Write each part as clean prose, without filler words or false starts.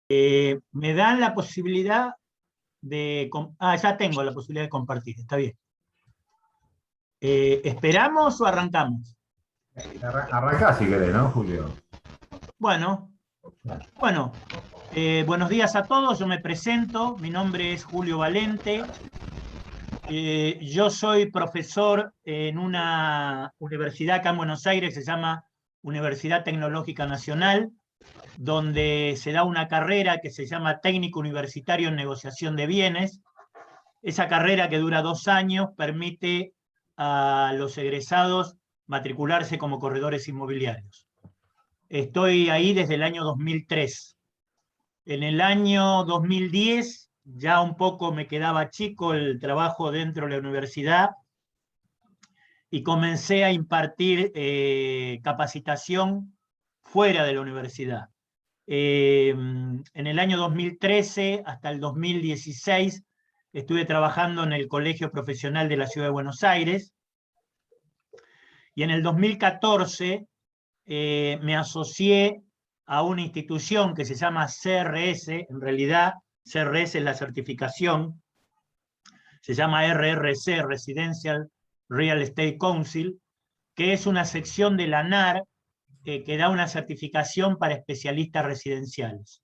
Me dan la posibilidad de... ya tengo la posibilidad de compartir, está bien. ¿Esperamos o arrancamos? Arrancá si querés, ¿no, Julio? Bueno, buenos días a todos, yo me presento, mi nombre es Julio Valente, yo soy profesor en una universidad acá en Buenos Aires, se llama Universidad Tecnológica Nacional, donde se da una carrera que se llama Técnico Universitario en Negociación de Bienes. Esa carrera, que dura 2 años, permite a los egresados matricularse como corredores inmobiliarios. Estoy ahí desde el año 2003. En el año 2010 ya un poco me quedaba chico el trabajo dentro de la universidad y comencé a impartir capacitación fuera de la universidad. En el año 2013 hasta el 2016 estuve trabajando en el Colegio Profesional de la Ciudad de Buenos Aires y en el 2014 me asocié a una institución que se llama CRS, en realidad CRS es la certificación, se llama RRC, Residential Real Estate Council, que es una sección de la ANAR que da una certificación para especialistas residenciales.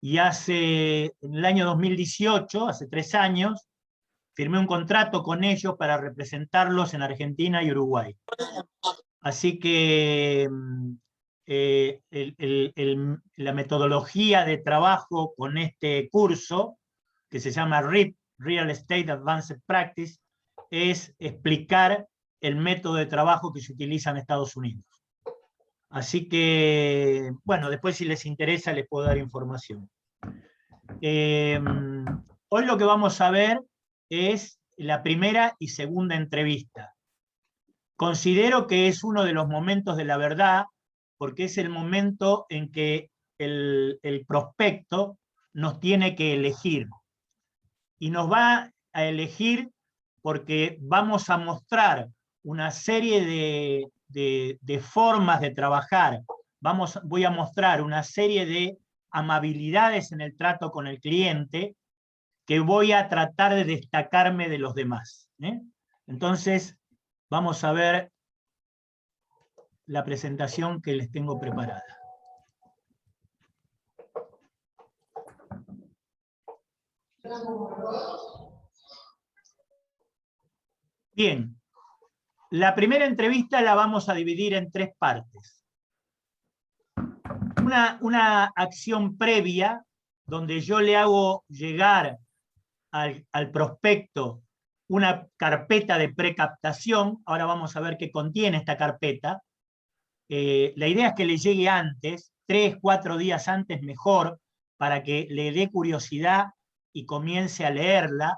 Y en el año 2018, hace 3 años, firmé un contrato con ellos para representarlos en Argentina y Uruguay. Así que la metodología de trabajo con este curso, que se llama REAP, Real Estate Advanced Practice, es explicar el método de trabajo que se utiliza en Estados Unidos. Así que, bueno, después si les interesa les puedo dar información. Hoy lo que vamos a ver es la primera y segunda entrevista. Considero que es uno de los momentos de la verdad, porque es el momento en que el prospecto nos tiene que elegir. Y nos va a elegir porque vamos a mostrar una serie de formas de trabajar. Voy a mostrar una serie de amabilidades en el trato con el cliente que voy a tratar de destacarme de los demás. Entonces, vamos a ver la presentación que les tengo preparada. Bien, la primera entrevista la vamos a dividir en 3 partes. Una acción previa, donde yo le hago llegar al prospecto una carpeta de precaptación. Ahora vamos a ver qué contiene esta carpeta. La idea es que le llegue antes, 3, 4 días antes mejor, para que le dé curiosidad y comience a leerla,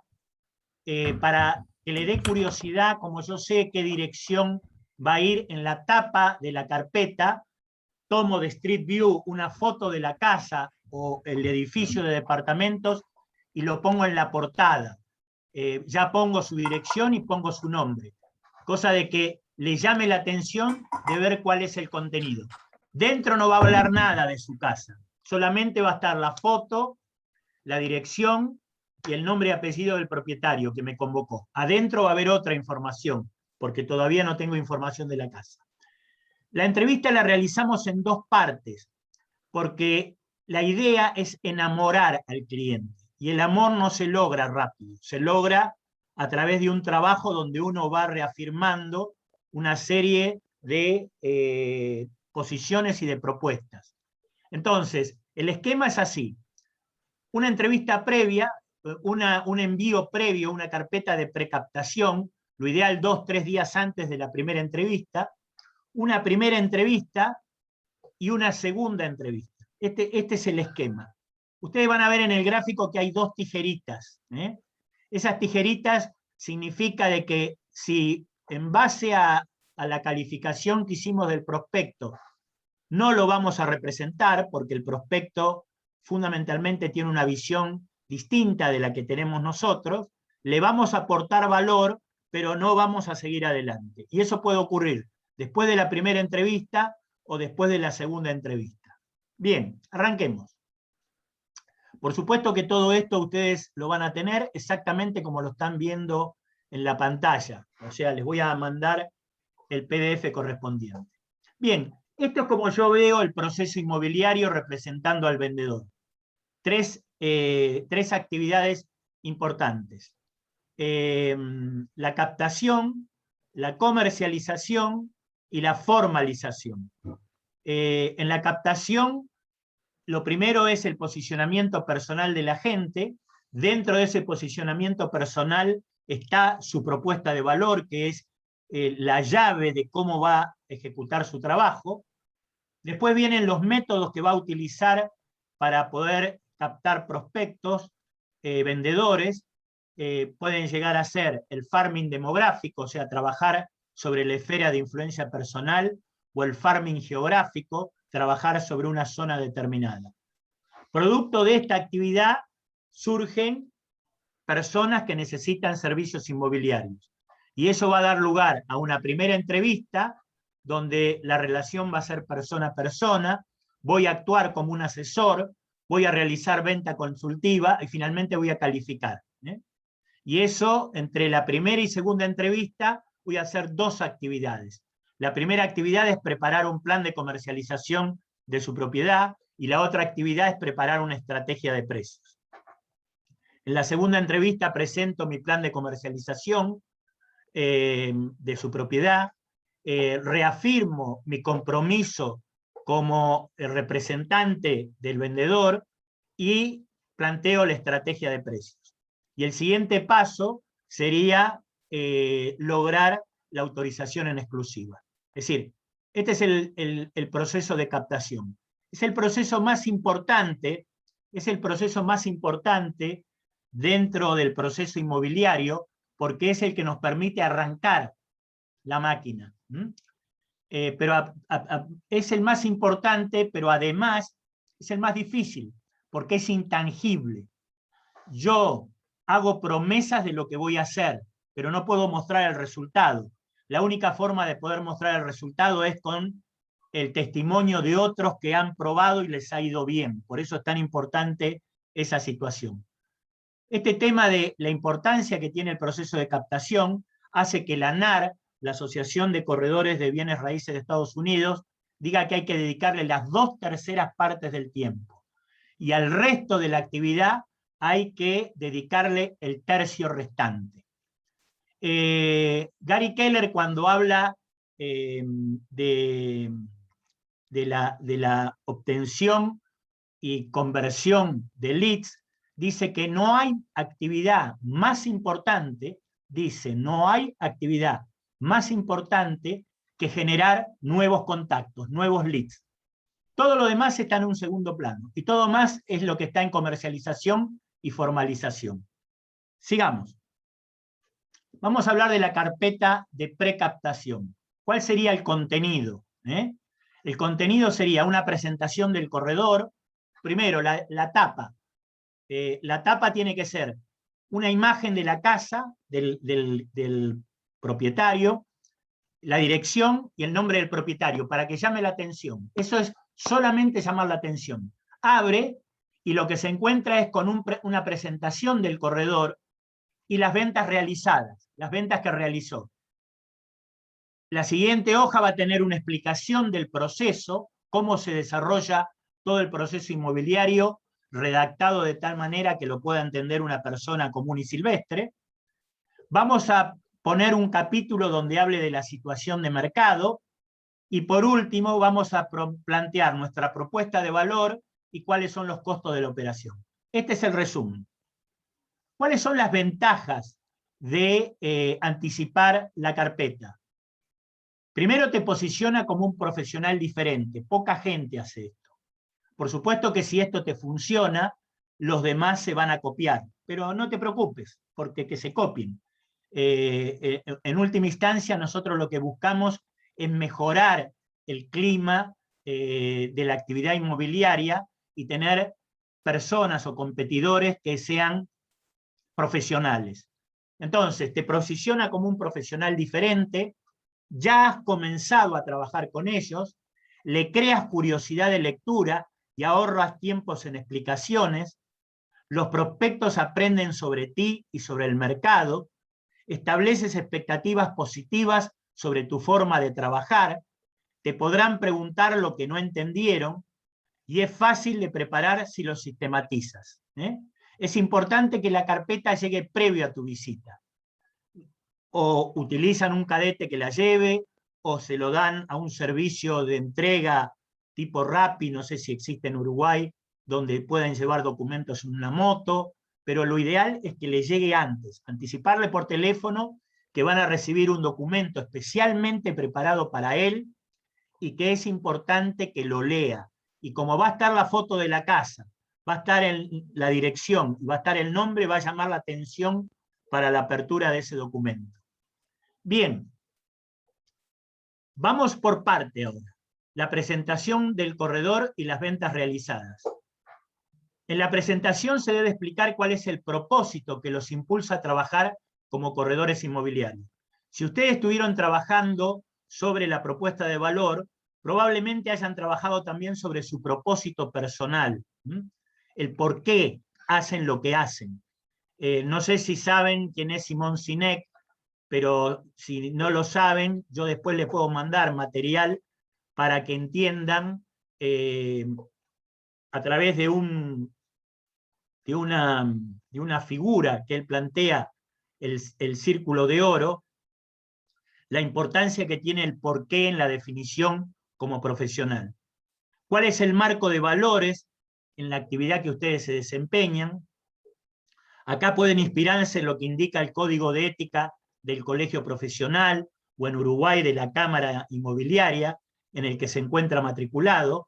para que le dé curiosidad, como yo sé qué dirección va a ir en la tapa de la carpeta, tomo de Street View una foto de la casa o el edificio de departamentos y lo pongo en la portada. Ya pongo su dirección y pongo su nombre, cosa de que le llame la atención de ver cuál es el contenido. Dentro no va a hablar nada de su casa, solamente va a estar la foto, la dirección y el nombre y apellido del propietario que me convocó. Adentro va a haber otra información, porque todavía no tengo información de la casa. La entrevista la realizamos en 2 partes, porque la idea es enamorar al cliente. Y el amor no se logra rápido, se logra a través de un trabajo donde uno va reafirmando una serie de posiciones y de propuestas. Entonces, el esquema es así. Una entrevista previa, un envío previo, una carpeta de precaptación, lo ideal 2, 3 días antes de la primera entrevista, una primera entrevista y una segunda entrevista. Este es el esquema. Ustedes van a ver en el gráfico que hay 2 tijeritas. Esas tijeritas significa de que si en base a la calificación que hicimos del prospecto no lo vamos a representar, porque el prospecto fundamentalmente tiene una visión distinta de la que tenemos nosotros, le vamos a aportar valor, pero no vamos a seguir adelante. Y eso puede ocurrir después de la primera entrevista o después de la segunda entrevista. Bien, arranquemos. Por supuesto que todo esto ustedes lo van a tener exactamente como lo están viendo en la pantalla. O sea, les voy a mandar el PDF correspondiente. Bien, esto es como yo veo el proceso inmobiliario representando al vendedor. Tres actividades importantes. La captación, la comercialización y la formalización. En la captación, lo primero es el posicionamiento personal de la gente. Dentro de ese posicionamiento personal está su propuesta de valor, que es la llave de cómo va a ejecutar su trabajo. Después vienen los métodos que va a utilizar para poder captar prospectos, vendedores. Pueden llegar a ser el farming demográfico, o sea, trabajar sobre la esfera de influencia personal, o el farming geográfico, trabajar sobre una zona determinada. Producto de esta actividad surgen personas que necesitan servicios inmobiliarios. Y eso va a dar lugar a una primera entrevista, donde la relación va a ser persona a persona, voy a actuar como un asesor, voy a realizar venta consultiva y finalmente voy a calificar. Y eso, entre la primera y segunda entrevista, voy a hacer dos actividades. La primera actividad es preparar un plan de comercialización de su propiedad, y la otra actividad es preparar una estrategia de precios. En la segunda entrevista presento mi plan de comercialización de su propiedad, reafirmo mi compromiso como representante del vendedor y planteo la estrategia de precios. Y el siguiente paso sería lograr la autorización en exclusiva. Es decir, este es el proceso de captación. Es el proceso más importante, dentro del proceso inmobiliario, porque es el que nos permite arrancar la máquina. Pero es el más importante, pero además es el más difícil, porque es intangible. Yo hago promesas de lo que voy a hacer, pero no puedo mostrar el resultado. La única forma de poder mostrar el resultado es con el testimonio de otros que han probado y les ha ido bien. Por eso es tan importante esa situación. Este tema de la importancia que tiene el proceso de captación hace que la ANAR, la Asociación de Corredores de Bienes Raíces de Estados Unidos, diga que hay que dedicarle las 2/3 partes del tiempo. Y al resto de la actividad hay que dedicarle el tercio restante. Gary Keller, cuando habla de la obtención y conversión de leads, dice que no hay actividad más importante, que generar nuevos contactos, nuevos leads. Todo lo demás está en un segundo plano, y todo más es lo que está en comercialización y formalización. Sigamos. Vamos a hablar de la carpeta de precaptación. ¿Cuál sería el contenido? El contenido sería una presentación del corredor. Primero, la tapa. La tapa tiene que ser una imagen de la casa del propietario, la dirección y el nombre del propietario, para que llame la atención. Eso es solamente llamar la atención. Abre y lo que se encuentra es con una presentación del corredor y las ventas realizadas, las ventas que realizó. La siguiente hoja va a tener una explicación del proceso, cómo se desarrolla todo el proceso inmobiliario, redactado de tal manera que lo pueda entender una persona común y silvestre. Vamos a poner un capítulo donde hable de la situación de mercado, y por último vamos a plantear nuestra propuesta de valor y cuáles son los costos de la operación. Este es el resumen. ¿Cuáles son las ventajas de anticipar la carpeta? Primero, te posiciona como un profesional diferente. Poca gente hace esto. Por supuesto que si esto te funciona, los demás se van a copiar. Pero no te preocupes, porque que se copien. En última instancia, nosotros lo que buscamos es mejorar el clima de la actividad inmobiliaria y tener personas o competidores que sean profesionales. Entonces, te posiciona como un profesional diferente, ya has comenzado a trabajar con ellos, le creas curiosidad de lectura y ahorras tiempos en explicaciones, Los prospectos aprenden sobre ti y sobre el mercado, estableces expectativas positivas sobre tu forma de trabajar, te podrán preguntar lo que no entendieron y es fácil de preparar si lo sistematizas. Es importante que la carpeta llegue previo a tu visita. O utilizan un cadete que la lleve, o se lo dan a un servicio de entrega tipo Rappi, no sé si existe en Uruguay, donde pueden llevar documentos en una moto, pero lo ideal es que le llegue antes, anticiparle por teléfono que van a recibir un documento especialmente preparado para él y que es importante que lo lea. Y como va a estar la foto de la casa, va a estar la dirección y va a estar el nombre, va a llamar la atención para la apertura de ese documento. Bien, vamos por parte ahora. La presentación del corredor y las ventas realizadas. En la presentación se debe explicar cuál es el propósito que los impulsa a trabajar como corredores inmobiliarios. Si ustedes estuvieron trabajando sobre la propuesta de valor, probablemente hayan trabajado también sobre su propósito personal, el por qué hacen lo que hacen. No sé si saben quién es Simón Sinek, pero si no lo saben, yo después les puedo mandar material para que entiendan a través de una figura que él plantea, el círculo de oro, la importancia que tiene el porqué en la definición como profesional. ¿Cuál es el marco de valores en la actividad que ustedes se desempeñan? Acá pueden inspirarse en lo que indica el Código de Ética del Colegio Profesional o en Uruguay de la Cámara Inmobiliaria, en el que se encuentra matriculado.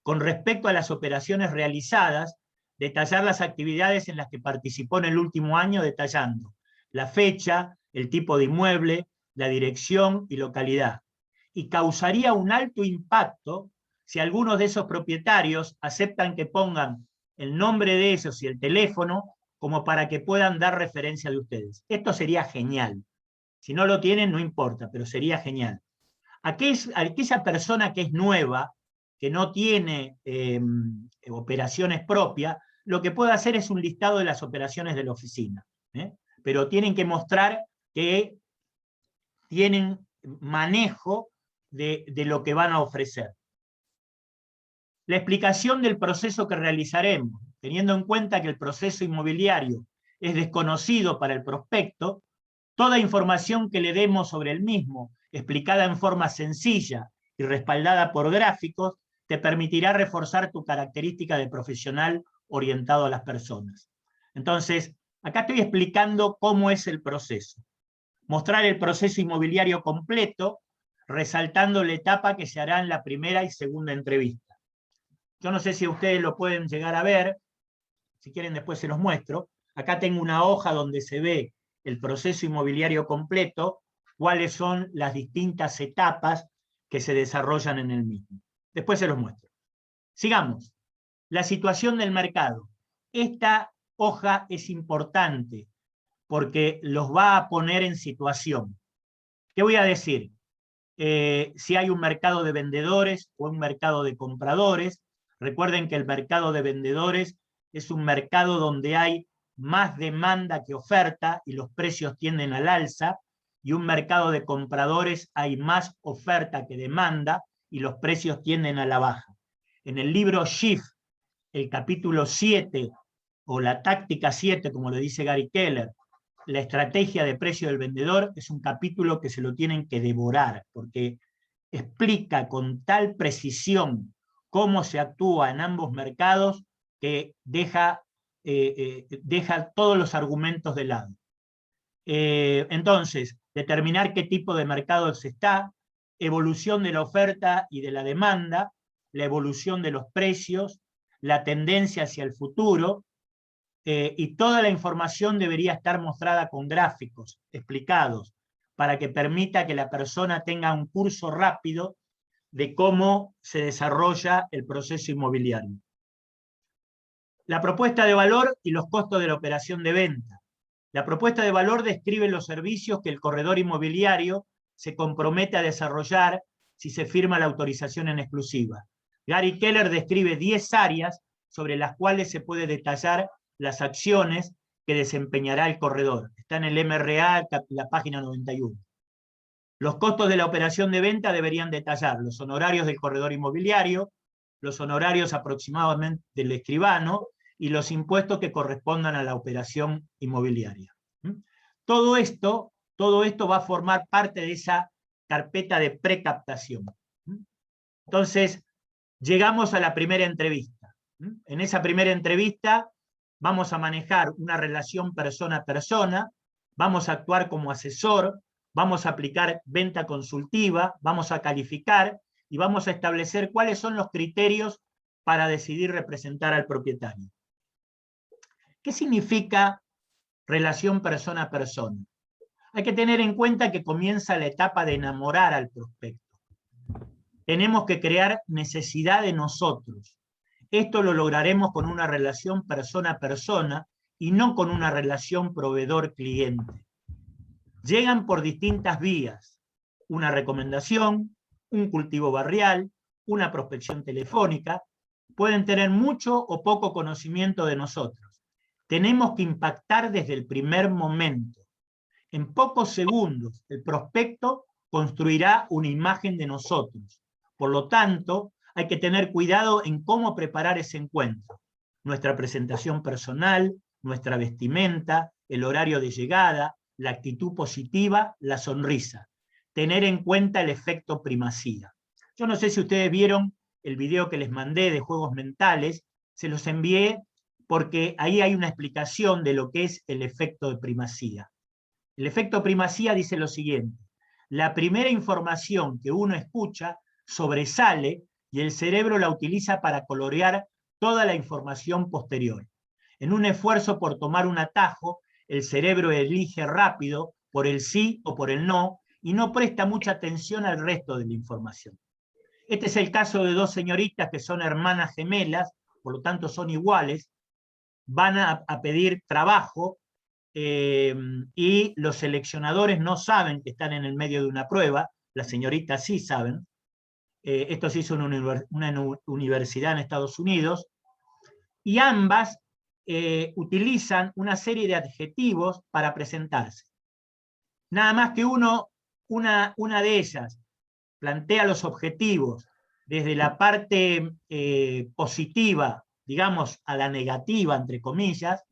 Con respecto a las operaciones realizadas, detallar las actividades en las que participó en el último año, detallando la fecha, el tipo de inmueble, la dirección y localidad. Y causaría un alto impacto si algunos de esos propietarios aceptan que pongan el nombre de ellos y el teléfono como para que puedan dar referencia de ustedes. Esto sería genial. Si no lo tienen, no importa, pero sería genial. Aquella persona que es nueva, que no tiene operaciones propias, lo que puede hacer es un listado de las operaciones de la oficina. Pero tienen que mostrar que tienen manejo de lo que van a ofrecer. La explicación del proceso que realizaremos, teniendo en cuenta que el proceso inmobiliario es desconocido para el prospecto, toda información que le demos sobre el mismo, explicada en forma sencilla y respaldada por gráficos, te permitirá reforzar tu característica de profesional orientado a las personas. Entonces, acá estoy explicando cómo es el proceso. Mostrar el proceso inmobiliario completo, resaltando la etapa que se hará en la primera y segunda entrevista. Yo no sé si ustedes lo pueden llegar a ver, si quieren después se los muestro. Acá tengo una hoja donde se ve el proceso inmobiliario completo, cuáles son las distintas etapas que se desarrollan en el mismo. Después se los muestro. Sigamos. La situación del mercado. Esta hoja es importante porque los va a poner en situación. ¿Qué voy a decir? Si hay un mercado de vendedores o un mercado de compradores. Recuerden que el mercado de vendedores es un mercado donde hay más demanda que oferta y los precios tienden al alza, y un mercado de compradores hay más oferta que demanda y los precios tienden a la baja. En el libro Shift, el capítulo 7, o la táctica 7, como le dice Gary Keller, la estrategia de precio del vendedor, es un capítulo que se lo tienen que devorar, porque explica con tal precisión cómo se actúa en ambos mercados que deja todos los argumentos de lado. Entonces, determinar qué tipo de mercado se está, evolución de la oferta y de la demanda, la evolución de los precios, la tendencia hacia el futuro, y toda la información debería estar mostrada con gráficos explicados para que permita que la persona tenga un curso rápido de cómo se desarrolla el proceso inmobiliario. La propuesta de valor y los costos de la operación de venta. La propuesta de valor describe los servicios que el corredor inmobiliario se compromete a desarrollar si se firma la autorización en exclusiva. Gary Keller describe 10 áreas sobre las cuales se puede detallar las acciones que desempeñará el corredor. Está en el MRA, la página 91. Los costos de la operación de venta deberían detallar los honorarios del corredor inmobiliario, los honorarios aproximadamente del escribano y los impuestos que correspondan a la operación inmobiliaria. Todo esto va a formar parte de esa carpeta de precaptación. Entonces, llegamos a la primera entrevista. En esa primera entrevista vamos a manejar una relación persona a persona, vamos a actuar como asesor, vamos a aplicar venta consultiva, vamos a calificar y vamos a establecer cuáles son los criterios para decidir representar al propietario. ¿Qué significa relación persona a persona? Hay que tener en cuenta que comienza la etapa de enamorar al prospecto. Tenemos que crear necesidad de nosotros. Esto lo lograremos con una relación persona a persona y no con una relación proveedor-cliente. Llegan por distintas vías: una recomendación, un cultivo barrial, una prospección telefónica. Pueden tener mucho o poco conocimiento de nosotros. Tenemos que impactar desde el primer momento. En pocos segundos, el prospecto construirá una imagen de nosotros. Por lo tanto, hay que tener cuidado en cómo preparar ese encuentro. Nuestra presentación personal, nuestra vestimenta, el horario de llegada, la actitud positiva, la sonrisa. Tener en cuenta el efecto primacía. Yo no sé si ustedes vieron el video que les mandé de juegos mentales, se los envié porque ahí hay una explicación de lo que es el efecto de primacía. El efecto primacía dice lo siguiente: la primera información que uno escucha sobresale y el cerebro la utiliza para colorear toda la información posterior. En un esfuerzo por tomar un atajo, el cerebro elige rápido por el sí o por el no y no presta mucha atención al resto de la información. Este es el caso de dos señoritas que son hermanas gemelas, por lo tanto son iguales, van a pedir trabajo y los seleccionadores no saben que están en el medio de una prueba, las señoritas sí saben. Esto se hizo en una universidad en Estados Unidos, y ambas utilizan una serie de adjetivos para presentarse. Nada más que una de ellas plantea los objetivos desde la parte positiva, digamos, a la negativa, entre comillas,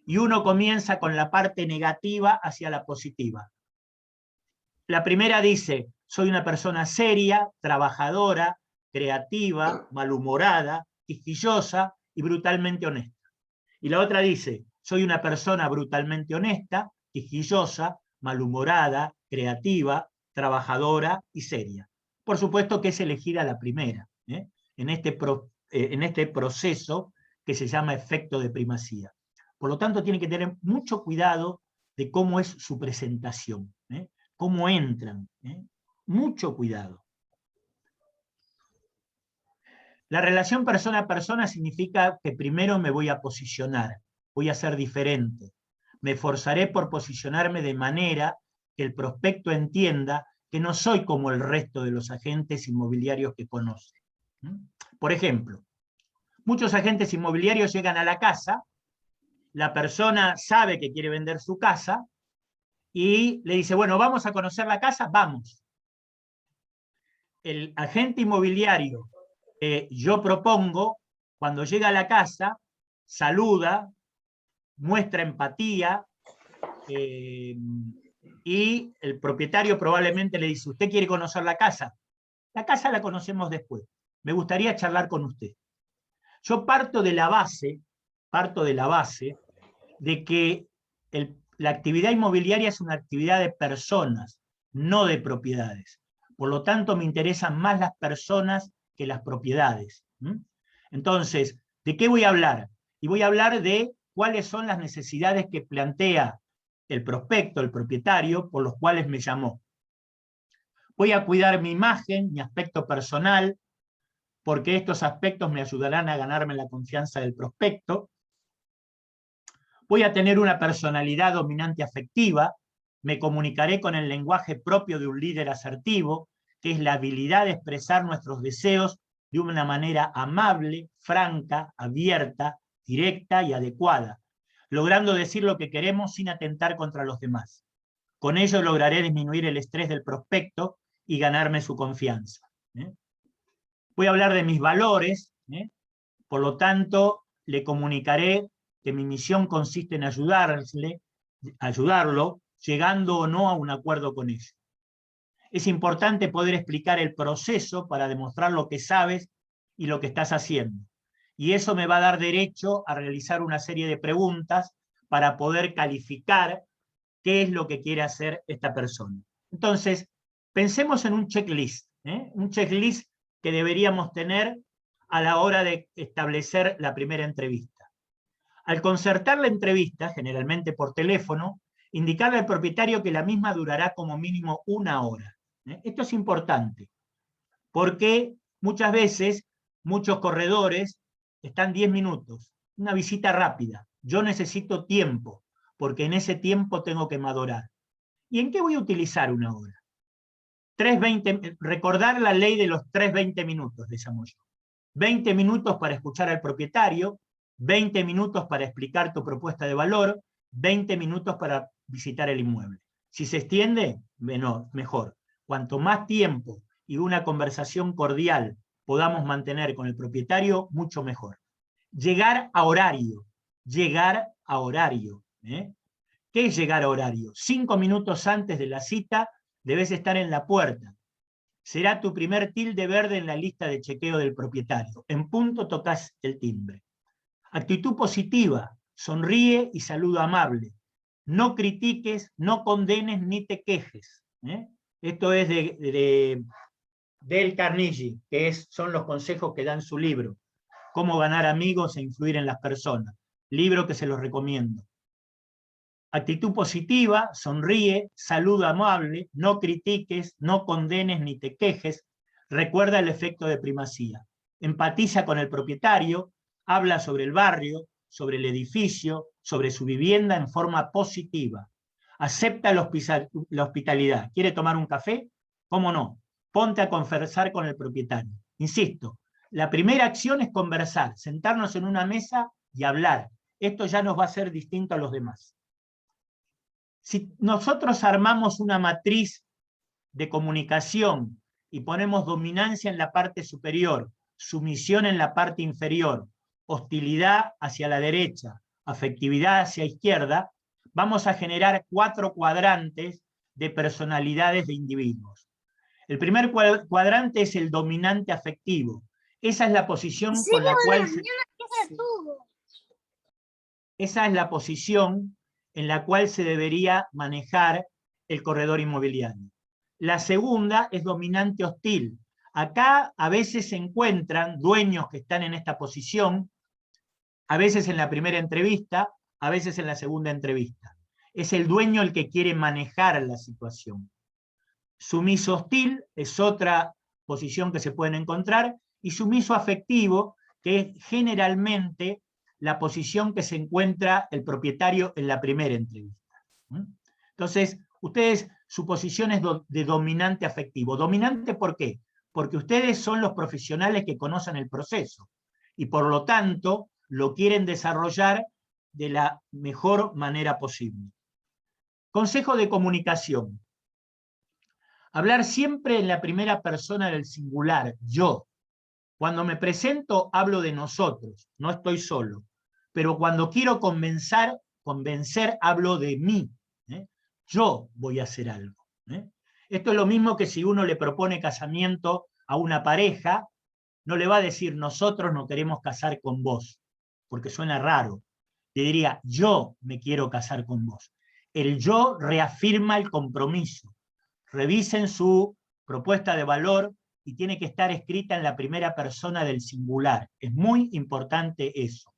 y uno comienza con la parte negativa hacia la positiva. La primera dice: soy una persona seria, trabajadora, creativa, malhumorada, quisquillosa y brutalmente honesta. Y la otra dice: soy una persona brutalmente honesta, quisquillosa, malhumorada, creativa, trabajadora y seria. Por supuesto que es elegida la primera, en este proceso que se llama efecto de primacía. Por lo tanto, tiene que tener mucho cuidado de cómo es su presentación, cómo entran, mucho cuidado. La relación persona a persona significa que primero me voy a posicionar, voy a ser diferente. Me esforzaré por posicionarme de manera que el prospecto entienda que no soy como el resto de los agentes inmobiliarios que conoce. Por ejemplo, muchos agentes inmobiliarios llegan a la casa, la persona sabe que quiere vender su casa y le dice: bueno, ¿vamos a conocer la casa? Vamos. El agente inmobiliario yo propongo, cuando llega a la casa, saluda, muestra empatía, y el propietario probablemente le dice: ¿usted quiere conocer la casa? La casa la conocemos después. Me gustaría charlar con usted. Yo parto de la base de que la actividad inmobiliaria es una actividad de personas, no de propiedades. Por lo tanto, me interesan más las personas que las propiedades. Entonces, ¿de qué voy a hablar? Y voy a hablar de cuáles son las necesidades que plantea el prospecto, el propietario, por los cuales me llamó. Voy a cuidar mi imagen, mi aspecto personal, porque estos aspectos me ayudarán a ganarme la confianza del prospecto. Voy a tener una personalidad dominante afectiva, me comunicaré con el lenguaje propio de un líder asertivo, que es la habilidad de expresar nuestros deseos de una manera amable, franca, abierta, directa y adecuada, logrando decir lo que queremos sin atentar contra los demás. Con ello lograré disminuir el estrés del prospecto y ganarme su confianza. Voy a hablar de mis valores, por lo tanto, le comunicaré que mi misión consiste en ayudarlo, llegando o no a un acuerdo con ello. Es importante poder explicar el proceso para demostrar lo que sabes y lo que estás haciendo. Y eso me va a dar derecho a realizar una serie de preguntas para poder calificar qué es lo que quiere hacer esta persona. Entonces, pensemos en un checklist que deberíamos tener a la hora de establecer la primera entrevista. Al concertar la entrevista, generalmente por teléfono, indicarle al propietario que la misma durará como mínimo 1 hora. Esto es importante, porque muchas veces muchos corredores están 10 minutos, una visita rápida. Yo necesito tiempo, porque en ese tiempo tengo que madurar. ¿Y en qué voy a utilizar 1 hora? 3:20, recordar la ley de los 3:20 minutos, les llamo yo. 20 minutos para escuchar al propietario, 20 minutos para explicar tu propuesta de valor, 20 minutos para visitar el inmueble. Si se extiende, mejor. Cuanto más tiempo y una conversación cordial podamos mantener con el propietario, mucho mejor. Llegar a horario. ¿Qué es llegar a horario? 5 minutos antes de la cita debes estar en la puerta. Será tu primer tilde verde en la lista de chequeo del propietario. En punto tocas el timbre. Actitud positiva, sonríe y saludo amable. No critiques, no condenes ni te quejes. Esto es de Dale Carnegie, que son los consejos que da en su libro, Cómo ganar amigos e influir en las personas. Libro que se los recomiendo. Actitud positiva, sonríe, saludo amable, no critiques, no condenes ni te quejes, recuerda el efecto de primacía. Empatiza con el propietario, habla sobre el barrio, sobre el edificio, sobre su vivienda en forma positiva. Acepta la hospitalidad. ¿Quiere tomar un café? ¿Cómo no? Ponte a conversar con el propietario. Insisto, la primera acción es conversar, sentarnos en una mesa y hablar. Esto ya nos va a hacer distinto a los demás. Si nosotros armamos una matriz de comunicación y ponemos dominancia en la parte superior, sumisión en la parte inferior, hostilidad hacia la derecha, afectividad hacia izquierda, vamos a generar 4 cuadrantes de personalidades de individuos. El primer cuadrante es el dominante afectivo. Esa es la posición con la cual esa es la posición en la cual se debería manejar el corredor inmobiliario. La segunda es dominante hostil. Acá a veces se encuentran dueños que están en esta posición, a veces en la primera entrevista, a veces en la segunda entrevista. Es el dueño el que quiere manejar la situación. Sumiso hostil es otra posición que se pueden encontrar, y sumiso afectivo, que es generalmente la posición que se encuentra el propietario en la primera entrevista. Entonces, ustedes, su posición es de dominante afectivo. ¿Dominante por qué? Porque ustedes son los profesionales que conocen el proceso y por lo tanto lo quieren desarrollar de la mejor manera posible. Consejo de comunicación. Hablar siempre en la primera persona del singular, yo. Cuando me presento hablo de nosotros, no estoy solo. Pero cuando quiero convencer hablo de mí. Yo voy a hacer algo. Esto es lo mismo que si uno le propone casamiento a una pareja, no le va a decir nosotros no queremos casar con vos, porque suena raro. Le diría yo me quiero casar con vos. El yo reafirma el compromiso. Revisen su propuesta de valor y tiene que estar escrita en la primera persona del singular. Es muy importante eso.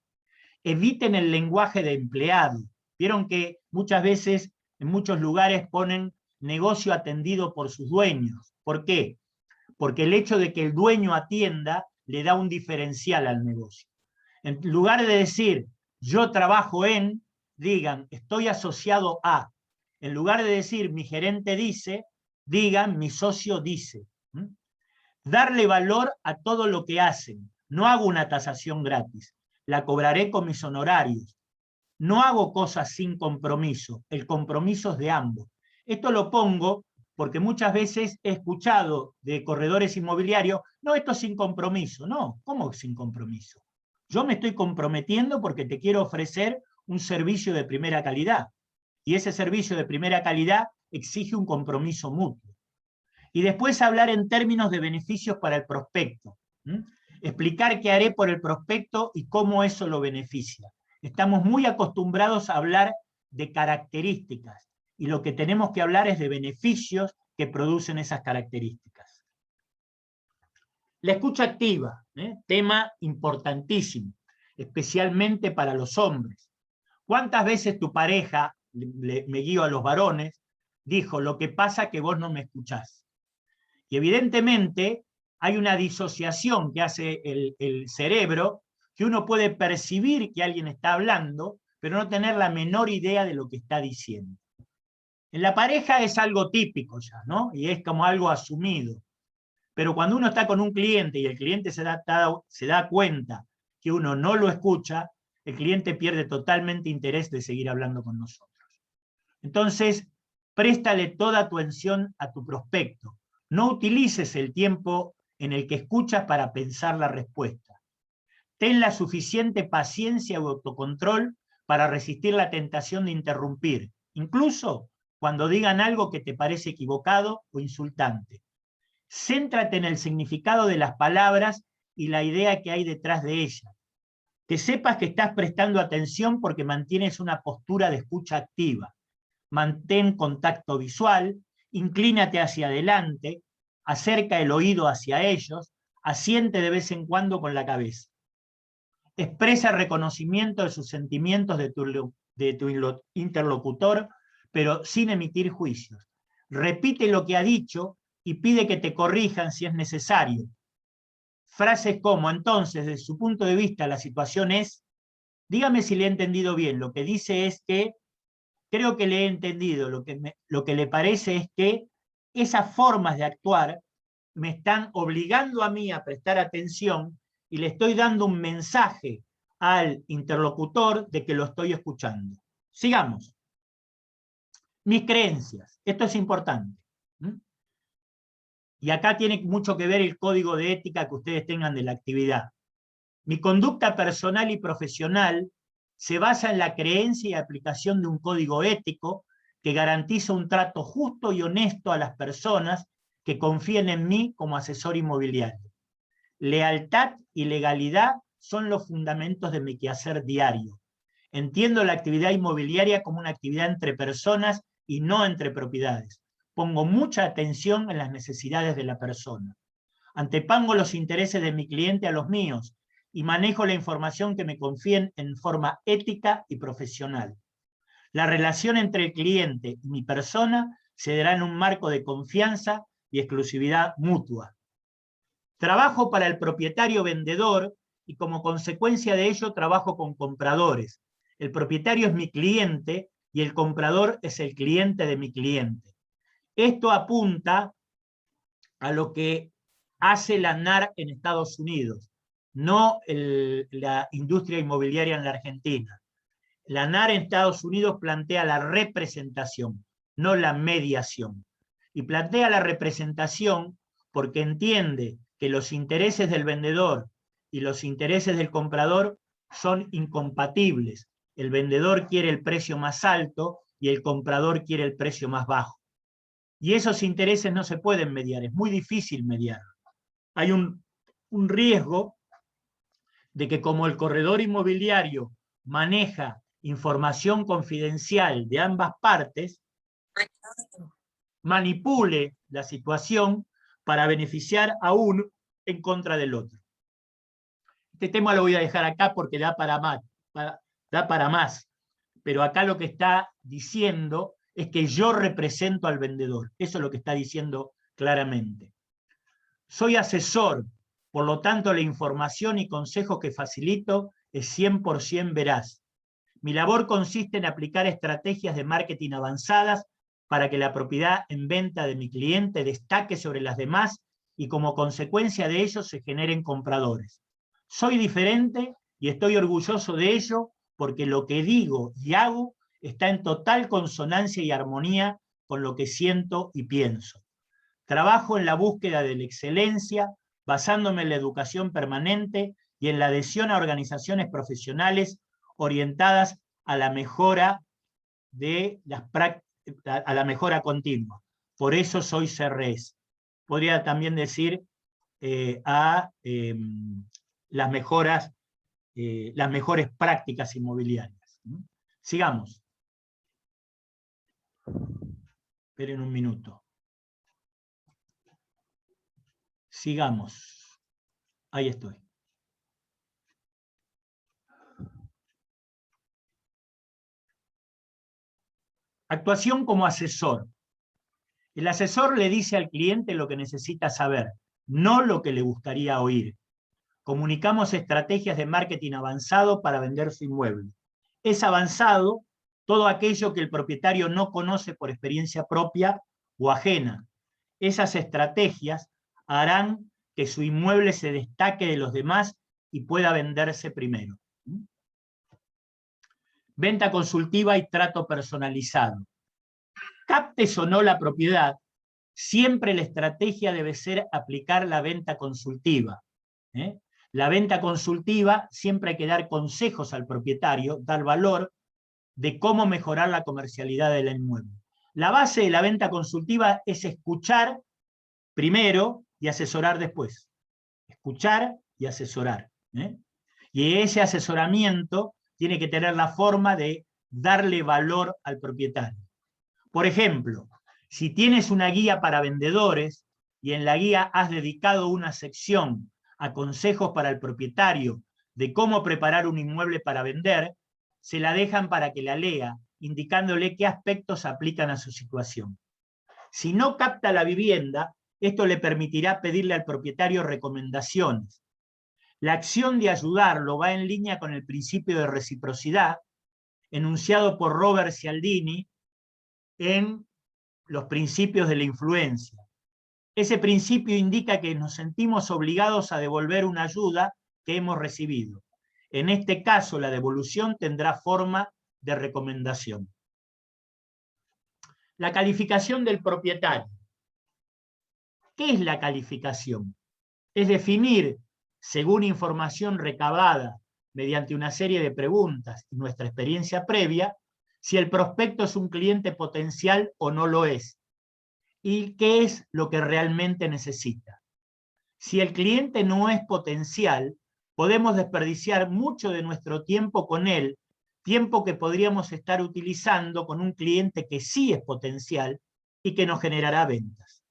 Eviten el lenguaje de empleado. Vieron que muchas veces en muchos lugares ponen negocio atendido por sus dueños. ¿Por qué? Porque el hecho de que el dueño atienda le da un diferencial al negocio. En lugar de decir yo trabajo en, digan estoy asociado a. En lugar de decir mi gerente dice, digan mi socio dice. Darle valor a todo lo que hacen. No hago una tasación gratis. La cobraré con mis honorarios. No hago cosas sin compromiso, el compromiso es de ambos. Esto lo pongo porque muchas veces he escuchado de corredores inmobiliarios, no, esto es sin compromiso. No, ¿cómo sin compromiso? Yo me estoy comprometiendo porque te quiero ofrecer un servicio de primera calidad. Y ese servicio de primera calidad exige un compromiso mutuo. Y después hablar en términos de beneficios para el prospecto. Explicar qué haré por el prospecto y cómo eso lo beneficia. Estamos muy acostumbrados a hablar de características y lo que tenemos que hablar es de beneficios que producen esas características. La escucha activa, tema importantísimo, especialmente para los hombres. ¿Cuántas veces tu pareja, me guío a los varones, dijo, lo que pasa es que vos no me escuchás? Y evidentemente hay una disociación que hace el cerebro, que uno puede percibir que alguien está hablando, pero no tener la menor idea de lo que está diciendo. En la pareja es algo típico ya, ¿no? Y es como algo asumido. Pero cuando uno está con un cliente y el cliente se da cuenta que uno no lo escucha, el cliente pierde totalmente interés de seguir hablando con nosotros. Entonces, préstale toda tu atención a tu prospecto. No utilices el tiempo en el que escuchas para pensar la respuesta. Ten la suficiente paciencia o autocontrol para resistir la tentación de interrumpir, incluso cuando digan algo que te parece equivocado o insultante. Céntrate en el significado de las palabras y la idea que hay detrás de ellas. Que sepas que estás prestando atención porque mantienes una postura de escucha activa. Mantén contacto visual, inclínate hacia adelante, acerca el oído hacia ellos, asiente de vez en cuando con la cabeza. Expresa reconocimiento de sus sentimientos de tu interlocutor, pero sin emitir juicios. Repite lo que ha dicho y pide que te corrijan si es necesario. Frases como, entonces, desde su punto de vista, la situación es, dígame si le he entendido bien, lo que dice es que, creo que le he entendido, lo que le parece es que esas formas de actuar me están obligando a mí a prestar atención y le estoy dando un mensaje al interlocutor de que lo estoy escuchando. Sigamos. Mis creencias, esto es importante. Y acá tiene mucho que ver el código de ética que ustedes tengan de la actividad. Mi conducta personal y profesional se basa en la creencia y aplicación de un código ético que garantiza un trato justo y honesto a las personas que confíen en mí como asesor inmobiliario. Lealtad y legalidad son los fundamentos de mi quehacer diario. Entiendo la actividad inmobiliaria como una actividad entre personas y no entre propiedades. Pongo mucha atención en las necesidades de la persona. Antepongo los intereses de mi cliente a los míos y manejo la información que me confíen en forma ética y profesional. La relación entre el cliente y mi persona se dará en un marco de confianza y exclusividad mutua. Trabajo para el propietario vendedor y como consecuencia de ello trabajo con compradores. El propietario es mi cliente y el comprador es el cliente de mi cliente. Esto apunta a lo que hace la NAR en Estados Unidos, no la industria inmobiliaria en la Argentina. La NAR en Estados Unidos plantea la representación, no la mediación. Y plantea la representación porque entiende que los intereses del vendedor y los intereses del comprador son incompatibles. El vendedor quiere el precio más alto y el comprador quiere el precio más bajo. Y esos intereses no se pueden mediar, es muy difícil mediar. Hay un riesgo de que como el corredor inmobiliario maneja información confidencial de ambas partes, manipule la situación para beneficiar a uno en contra del otro. Este tema lo voy a dejar acá porque da para más. Pero acá lo que está diciendo es que yo represento al vendedor. Eso es lo que está diciendo claramente. Soy asesor, por lo tanto la información y consejo que facilito es 100% veraz. Mi labor consiste en aplicar estrategias de marketing avanzadas para que la propiedad en venta de mi cliente destaque sobre las demás y como consecuencia de ello se generen compradores. Soy diferente y estoy orgulloso de ello porque lo que digo y hago está en total consonancia y armonía con lo que siento y pienso. Trabajo en la búsqueda de la excelencia, basándome en la educación permanente y en la adhesión a organizaciones profesionales orientadas a la mejora de a la mejora continua. Por eso soy CRS. Podría también decir las mejores prácticas inmobiliarias. Sigamos. Esperen un minuto. Sigamos. Ahí estoy. Actuación como asesor. El asesor le dice al cliente lo que necesita saber, no lo que le gustaría oír. Comunicamos estrategias de marketing avanzado para vender su inmueble. Es avanzado todo aquello que el propietario no conoce por experiencia propia o ajena. Esas estrategias harán que su inmueble se destaque de los demás y pueda venderse primero. Venta consultiva y trato personalizado. Captes o no la propiedad, siempre la estrategia debe ser aplicar la venta consultiva. La venta consultiva siempre hay que dar consejos al propietario, dar valor de cómo mejorar la comercialidad del inmueble. La base de la venta consultiva es escuchar primero y asesorar después. Escuchar y asesorar. Y ese asesoramiento tiene que tener la forma de darle valor al propietario. Por ejemplo, si tienes una guía para vendedores y en la guía has dedicado una sección a consejos para el propietario de cómo preparar un inmueble para vender, se la dejan para que la lea, indicándole qué aspectos aplican a su situación. Si no capta la vivienda, esto le permitirá pedirle al propietario recomendaciones. La acción de ayudarlo va en línea con el principio de reciprocidad, enunciado por Robert Cialdini en Los principios de la influencia. Ese principio indica que nos sentimos obligados a devolver una ayuda que hemos recibido. En este caso, la devolución tendrá forma de recomendación. La calificación del propietario. ¿Qué es la calificación? Es definir, según información recabada mediante una serie de preguntas y nuestra experiencia previa, si el prospecto es un cliente potencial o no lo es, y qué es lo que realmente necesita. Si el cliente no es potencial, podemos desperdiciar mucho de nuestro tiempo con él, tiempo que podríamos estar utilizando con un cliente que sí es potencial y que nos generará ventas.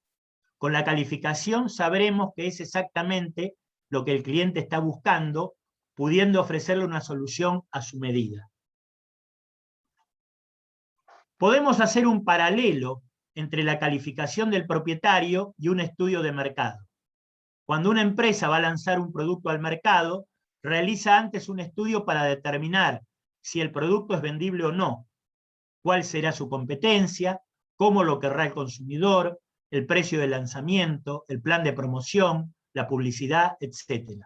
Con la calificación sabremos que es exactamente lo que el cliente está buscando, pudiendo ofrecerle una solución a su medida. Podemos hacer un paralelo entre la calificación del propietario y un estudio de mercado. Cuando una empresa va a lanzar un producto al mercado, realiza antes un estudio para determinar si el producto es vendible o no, cuál será su competencia, cómo lo querrá el consumidor, el precio de lanzamiento, el plan de promoción, la publicidad, etc.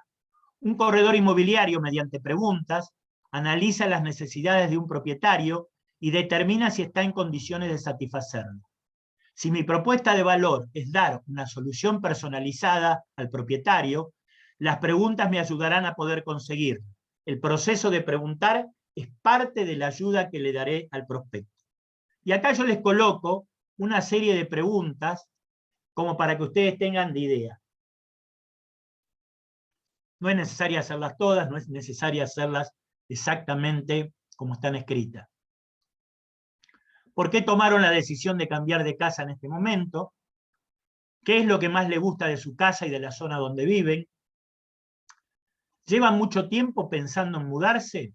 Un corredor inmobiliario, mediante preguntas, analiza las necesidades de un propietario y determina si está en condiciones de satisfacerlo. Si mi propuesta de valor es dar una solución personalizada al propietario, las preguntas me ayudarán a poder conseguirlo. El proceso de preguntar es parte de la ayuda que le daré al prospecto. Y acá yo les coloco una serie de preguntas como para que ustedes tengan de idea. No es necesario hacerlas todas, no es necesario hacerlas exactamente como están escritas. ¿Por qué tomaron la decisión de cambiar de casa en este momento? ¿Qué es lo que más les gusta de su casa y de la zona donde viven? ¿Llevan mucho tiempo pensando en mudarse?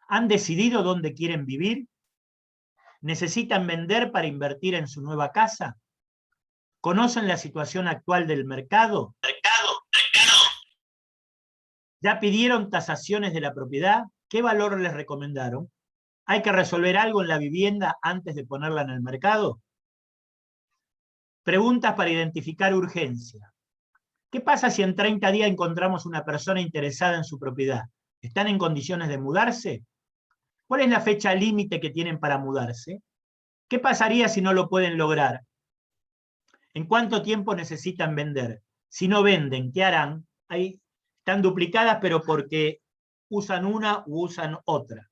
¿Han decidido dónde quieren vivir? ¿Necesitan vender para invertir en su nueva casa? ¿Conocen la situación actual del mercado? ¿Ya pidieron tasaciones de la propiedad? ¿Qué valor les recomendaron? ¿Hay que resolver algo en la vivienda antes de ponerla en el mercado? Preguntas para identificar urgencia. ¿Qué pasa si en 30 días encontramos una persona interesada en su propiedad? ¿Están en condiciones de mudarse? ¿Cuál es la fecha límite que tienen para mudarse? ¿Qué pasaría si no lo pueden lograr? ¿En cuánto tiempo necesitan vender? Si no venden, ¿qué harán? Ahí están duplicadas, pero porque usan una u usan otra.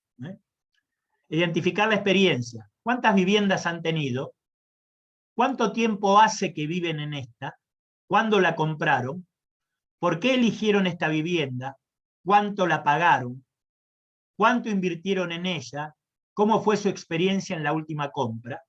Identificar la experiencia. ¿Cuántas viviendas han tenido? ¿Cuánto tiempo hace que viven en esta? ¿Cuándo la compraron? ¿Por qué eligieron esta vivienda? ¿Cuánto la pagaron? ¿Cuánto invirtieron en ella? ¿Cómo fue su experiencia en la última compra?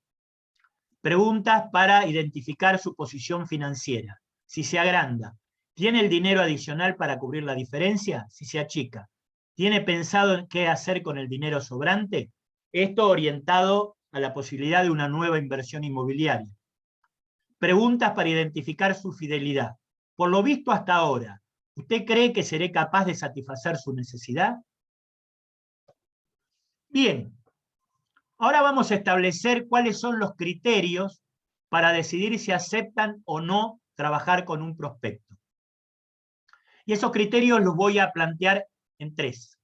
Preguntas para identificar su posición financiera. Si se agranda, ¿tiene el dinero adicional para cubrir la diferencia? Si se achica, ¿tiene pensado en qué hacer con el dinero sobrante? Esto orientado a la posibilidad de una nueva inversión inmobiliaria. Preguntas para identificar su fidelidad. Por lo visto hasta ahora, ¿usted cree que seré capaz de satisfacer su necesidad? Bien, ahora vamos a establecer cuáles son los criterios para decidir si aceptan o no trabajar con un prospecto. Y esos criterios los voy a plantear en tres: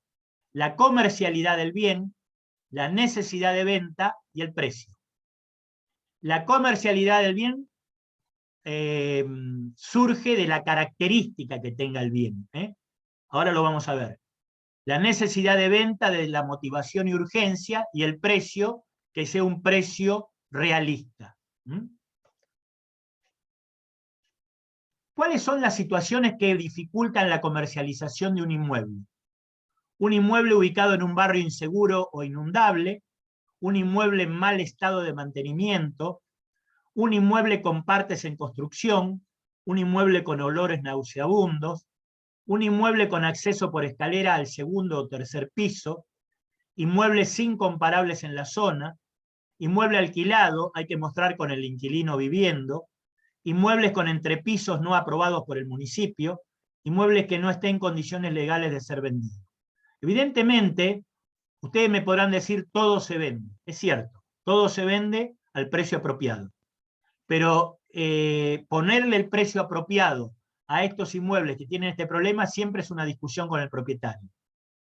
la comercialidad del bien, la necesidad de venta y el precio. La comercialidad del bien surge de la característica que tenga el bien. Ahora lo vamos a ver. La necesidad de venta, de la motivación y urgencia, y el precio, que sea un precio realista. ¿Cuáles son las situaciones que dificultan la comercialización de un inmueble? Un inmueble ubicado en un barrio inseguro o inundable, un inmueble en mal estado de mantenimiento, un inmueble con partes en construcción, un inmueble con olores nauseabundos, un inmueble con acceso por escalera al segundo o tercer piso, inmuebles incomparables en la zona, inmueble alquilado, hay que mostrar con el inquilino viviendo, inmuebles con entrepisos no aprobados por el municipio, inmuebles que no estén en condiciones legales de ser vendidos. Evidentemente, ustedes me podrán decir todo se vende. Es cierto, todo se vende al precio apropiado. Pero ponerle el precio apropiado a estos inmuebles que tienen este problema siempre es una discusión con el propietario.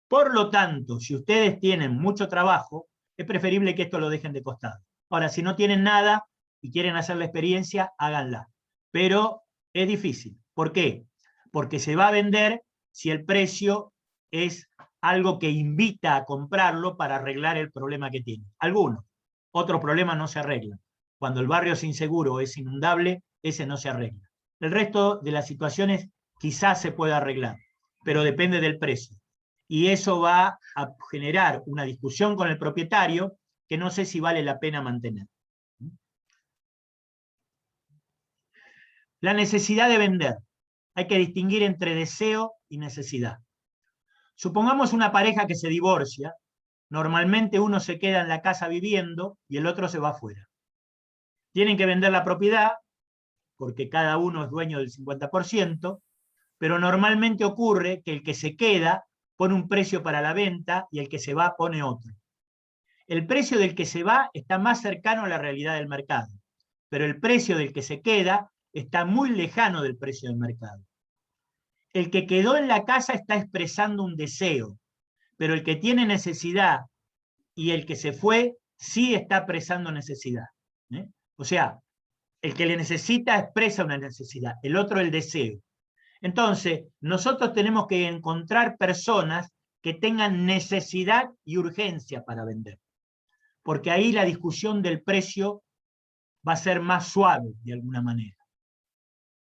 Por lo tanto, si ustedes tienen mucho trabajo, es preferible que esto lo dejen de costado. Ahora, si no tienen nada y quieren hacer la experiencia, háganla. Pero es difícil. ¿Por qué? Porque se va a vender si el precio es algo que invita a comprarlo para arreglar el problema que tiene. Algunos. Otros problemas no se arreglan. Cuando el barrio es inseguro o es inundable, ese no se arregla. El resto de las situaciones quizás se pueda arreglar, pero depende del precio. Y eso va a generar una discusión con el propietario que no sé si vale la pena mantener. La necesidad de vender. Hay que distinguir entre deseo y necesidad. Supongamos una pareja que se divorcia. Normalmente uno se queda en la casa viviendo y el otro se va afuera. Tienen que vender la propiedad porque cada uno es dueño del 50%, pero normalmente ocurre que el que se queda pone un precio para la venta y el que se va pone otro. El precio del que se va está más cercano a la realidad del mercado, pero el precio del que se queda está muy lejano del precio del mercado. El que quedó en la casa está expresando un deseo, pero el que tiene necesidad y el que se fue sí está expresando necesidad. O sea, el que le necesita expresa una necesidad, el otro el deseo. Entonces, nosotros tenemos que encontrar personas que tengan necesidad y urgencia para vender, porque ahí la discusión del precio va a ser más suave de alguna manera.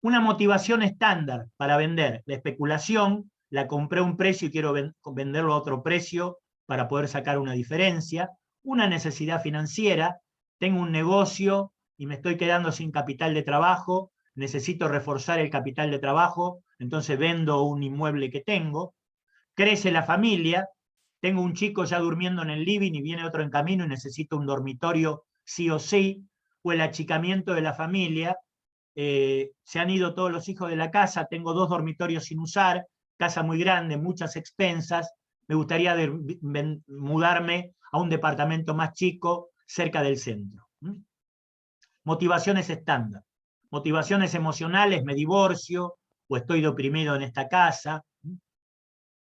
Una motivación estándar para vender: la especulación, la compré a un precio y quiero venderlo a otro precio para poder sacar una diferencia. Una necesidad financiera: tengo un negocio y me estoy quedando sin capital de trabajo, necesito reforzar el capital de trabajo, entonces vendo un inmueble que tengo. Crece la familia, tengo un chico ya durmiendo en el living y viene otro en camino y necesito un dormitorio sí o sí. O el achicamiento de la familia, se han ido todos los hijos de la casa, tengo 2 dormitorios sin usar, casa muy grande, muchas expensas, me gustaría mudarme a un departamento más chico, cerca del centro. Motivaciones estándar. Motivaciones emocionales: me divorcio o estoy deprimido en esta casa.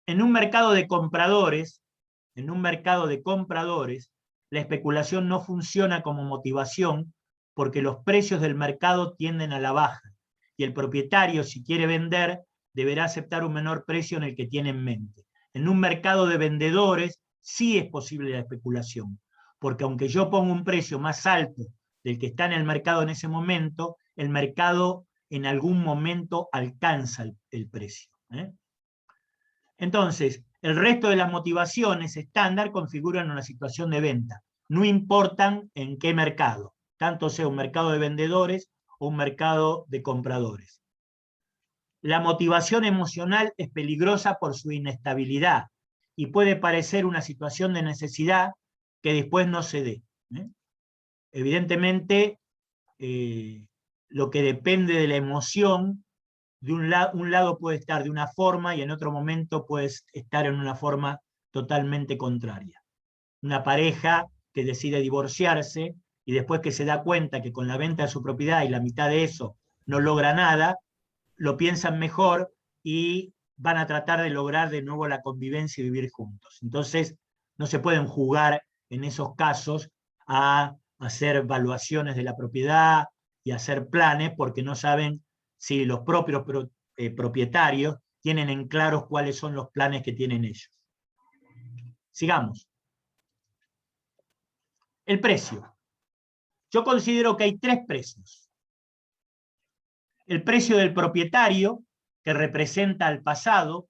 En un mercado de compradores, en un mercado de compradores, la especulación no funciona como motivación porque los precios del mercado tienden a la baja y el propietario, si quiere vender, deberá aceptar un menor precio en el que tiene en mente. En un mercado de vendedores sí es posible la especulación, porque aunque yo ponga un precio más alto del que está en el mercado en ese momento, el mercado en algún momento alcanza el precio. Entonces, el resto de las motivaciones estándar configuran una situación de venta. No importan en qué mercado, tanto sea un mercado de vendedores o un mercado de compradores. La motivación emocional es peligrosa por su inestabilidad y puede parecer una situación de necesidad que después no se dé. Evidentemente, lo que depende de la emoción, de un lado puede estar de una forma y en otro momento puede estar en una forma totalmente contraria. Una pareja que decide divorciarse y después que se da cuenta que con la venta de su propiedad y la mitad de eso no logra nada, lo piensan mejor y van a tratar de lograr de nuevo la convivencia y vivir juntos. Entonces, no se pueden jugar en esos casos a hacer evaluaciones de la propiedad y hacer planes porque no saben si los propios propietarios tienen en claro cuáles son los planes que tienen ellos. Sigamos. El precio. Yo considero que hay tres precios. El precio del propietario, que representa el pasado,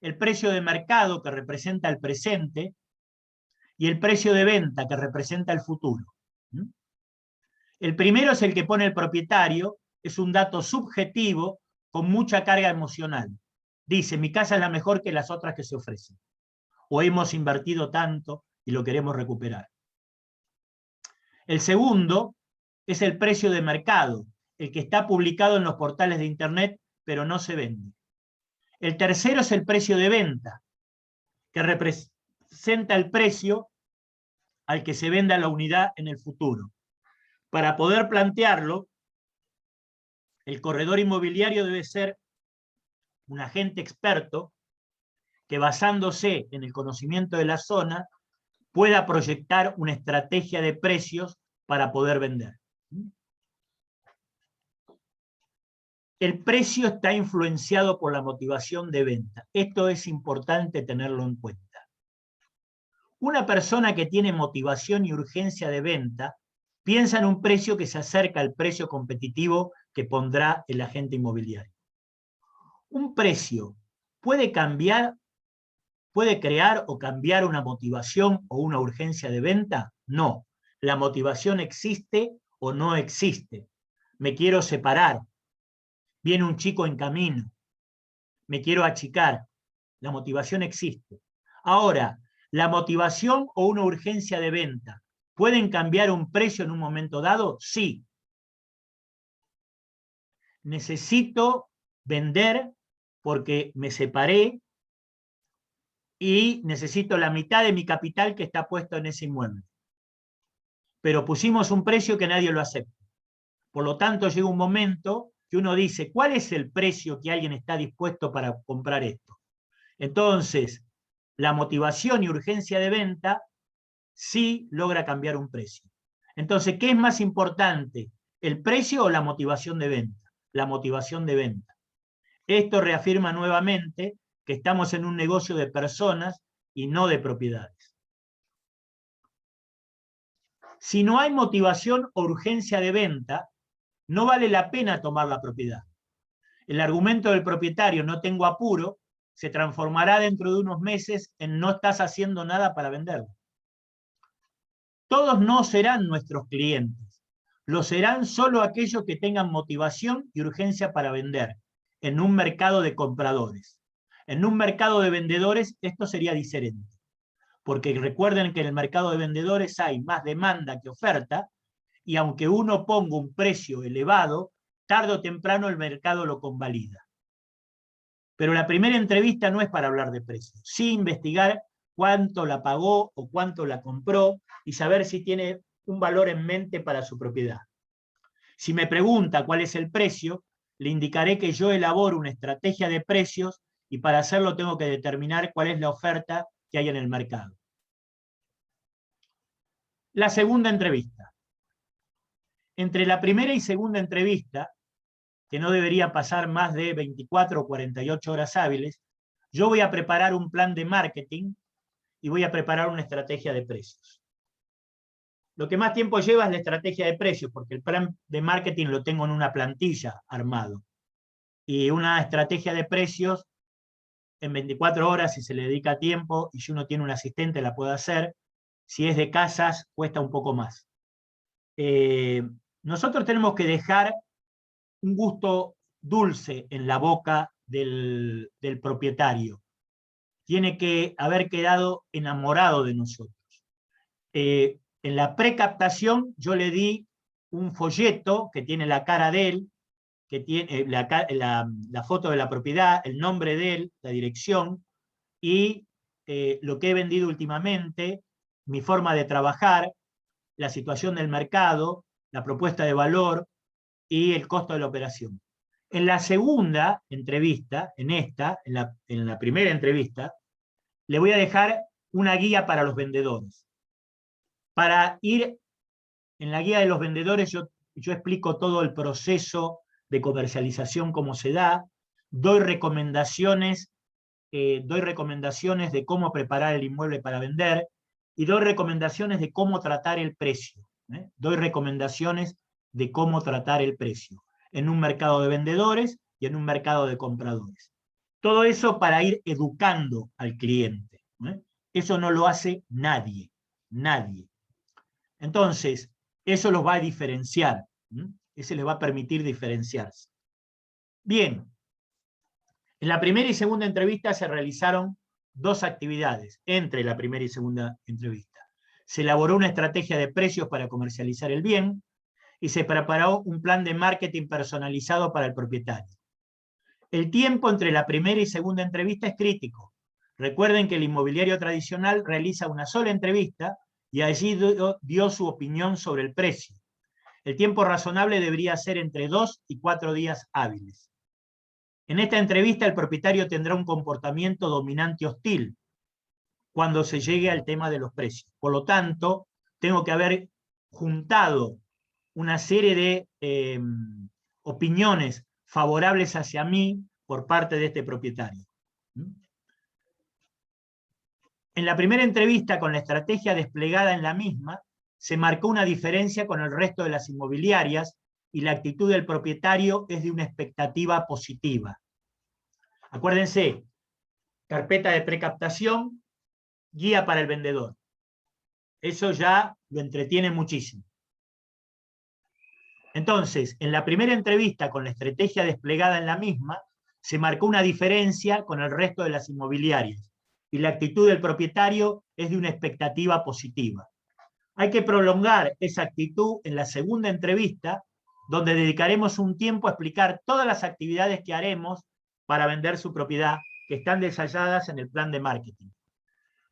el precio de mercado, que representa el presente, y el precio de venta, que representa el futuro. El primero es el que pone el propietario, es un dato subjetivo con mucha carga emocional. Dice, mi casa es la mejor que las otras que se ofrecen. O hemos invertido tanto y lo queremos recuperar. El segundo es el precio de mercado, el que está publicado en los portales de internet, pero no se vende. El tercero es el precio de venta, que representa el precio al que se venda la unidad en el futuro. Para poder plantearlo, el corredor inmobiliario debe ser un agente experto que, basándose en el conocimiento de la zona, pueda proyectar una estrategia de precios para poder vender. El precio está influenciado por la motivación de venta. Esto es importante tenerlo en cuenta. Una persona que tiene motivación y urgencia de venta piensa en un precio que se acerca al precio competitivo que pondrá el agente inmobiliario. Un precio puede cambiar, puede crear o cambiar una motivación o una urgencia de venta. No, la motivación existe o no existe. Me quiero separar. Viene un chico en camino, me quiero achicar, la motivación existe. Ahora, la motivación o una urgencia de venta, ¿pueden cambiar un precio en un momento dado? Sí. Necesito vender porque me separé y necesito la mitad de mi capital que está puesto en ese inmueble. Pero pusimos un precio que nadie lo acepta. Por lo tanto, llega un momento que uno dice, ¿cuál es el precio que alguien está dispuesto para comprar esto? Entonces, la motivación y urgencia de venta sí logra cambiar un precio. Entonces, ¿qué es más importante? ¿El precio o la motivación de venta? La motivación de venta. Esto reafirma nuevamente que estamos en un negocio de personas y no de propiedades. Si no hay motivación o urgencia de venta, no vale la pena tomar la propiedad. El argumento del propietario, no tengo apuro, se transformará dentro de unos meses en no estás haciendo nada para venderlo. Todos no serán nuestros clientes, lo serán solo aquellos que tengan motivación y urgencia para vender en un mercado de compradores. En un mercado de vendedores esto sería diferente, porque recuerden que en el mercado de vendedores hay más demanda que oferta, y aunque uno ponga un precio elevado, tarde o temprano el mercado lo convalida. Pero la primera entrevista no es para hablar de precios, sí investigar cuánto la pagó o cuánto la compró y saber si tiene un valor en mente para su propiedad. Si me pregunta cuál es el precio, le indicaré que yo elaboro una estrategia de precios y para hacerlo tengo que determinar cuál es la oferta que hay en el mercado. La segunda entrevista. Entre la primera y segunda entrevista, que no debería pasar más de 24 o 48 horas hábiles, yo voy a preparar un plan de marketing y voy a preparar una estrategia de precios. Lo que más tiempo lleva es la estrategia de precios, porque el plan de marketing lo tengo en una plantilla armado. Y una estrategia de precios, en 24 horas, si se le dedica tiempo, y si uno tiene un asistente, la puede hacer. Si es de casas, cuesta un poco más. Nosotros tenemos que dejar un gusto dulce en la boca del propietario. Tiene que haber quedado enamorado de nosotros. En la precaptación yo le di un folleto que tiene la cara de él, que tiene la foto de la propiedad, el nombre de él, la dirección, y lo que he vendido últimamente, mi forma de trabajar, la situación del mercado, la propuesta de valor y el costo de la operación. En la segunda entrevista, en la primera entrevista, le voy a dejar una guía para los vendedores. Para ir en la guía de los vendedores, yo explico todo el proceso de comercialización, cómo se da, doy recomendaciones de cómo preparar el inmueble para vender y doy recomendaciones de cómo tratar el precio. Doy recomendaciones de cómo tratar el precio en un mercado de vendedores y en un mercado de compradores. Todo eso para ir educando al cliente. Eso no lo hace nadie, nadie. Entonces, eso los va a diferenciar. Eso les va a permitir diferenciarse. Bien, en la primera y segunda entrevista se realizaron dos actividades entre la primera y segunda entrevista. Se elaboró una estrategia de precios para comercializar el bien y se preparó un plan de marketing personalizado para el propietario. El tiempo entre la primera y segunda entrevista es crítico. Recuerden que el inmobiliario tradicional realiza una sola entrevista y allí dio su opinión sobre el precio. El tiempo razonable debería ser entre 2 y 4 días hábiles. En esta entrevista el propietario tendrá un comportamiento dominante hostil cuando se llegue al tema de los precios. Por lo tanto, tengo que haber juntado una serie de opiniones favorables hacia mí por parte de este propietario. En la primera entrevista, con la estrategia desplegada en la misma, se marcó una diferencia con el resto de las inmobiliarias y la actitud del propietario es de una expectativa positiva. Acuérdense, carpeta de precaptación, guía para el vendedor. Eso ya lo entretiene muchísimo. Entonces, en la primera entrevista, con la estrategia desplegada en la misma, se marcó una diferencia con el resto de las inmobiliarias y la actitud del propietario es de una expectativa positiva. Hay que prolongar esa actitud en la segunda entrevista, donde dedicaremos un tiempo a explicar todas las actividades que haremos para vender su propiedad, que están detalladas en el plan de marketing.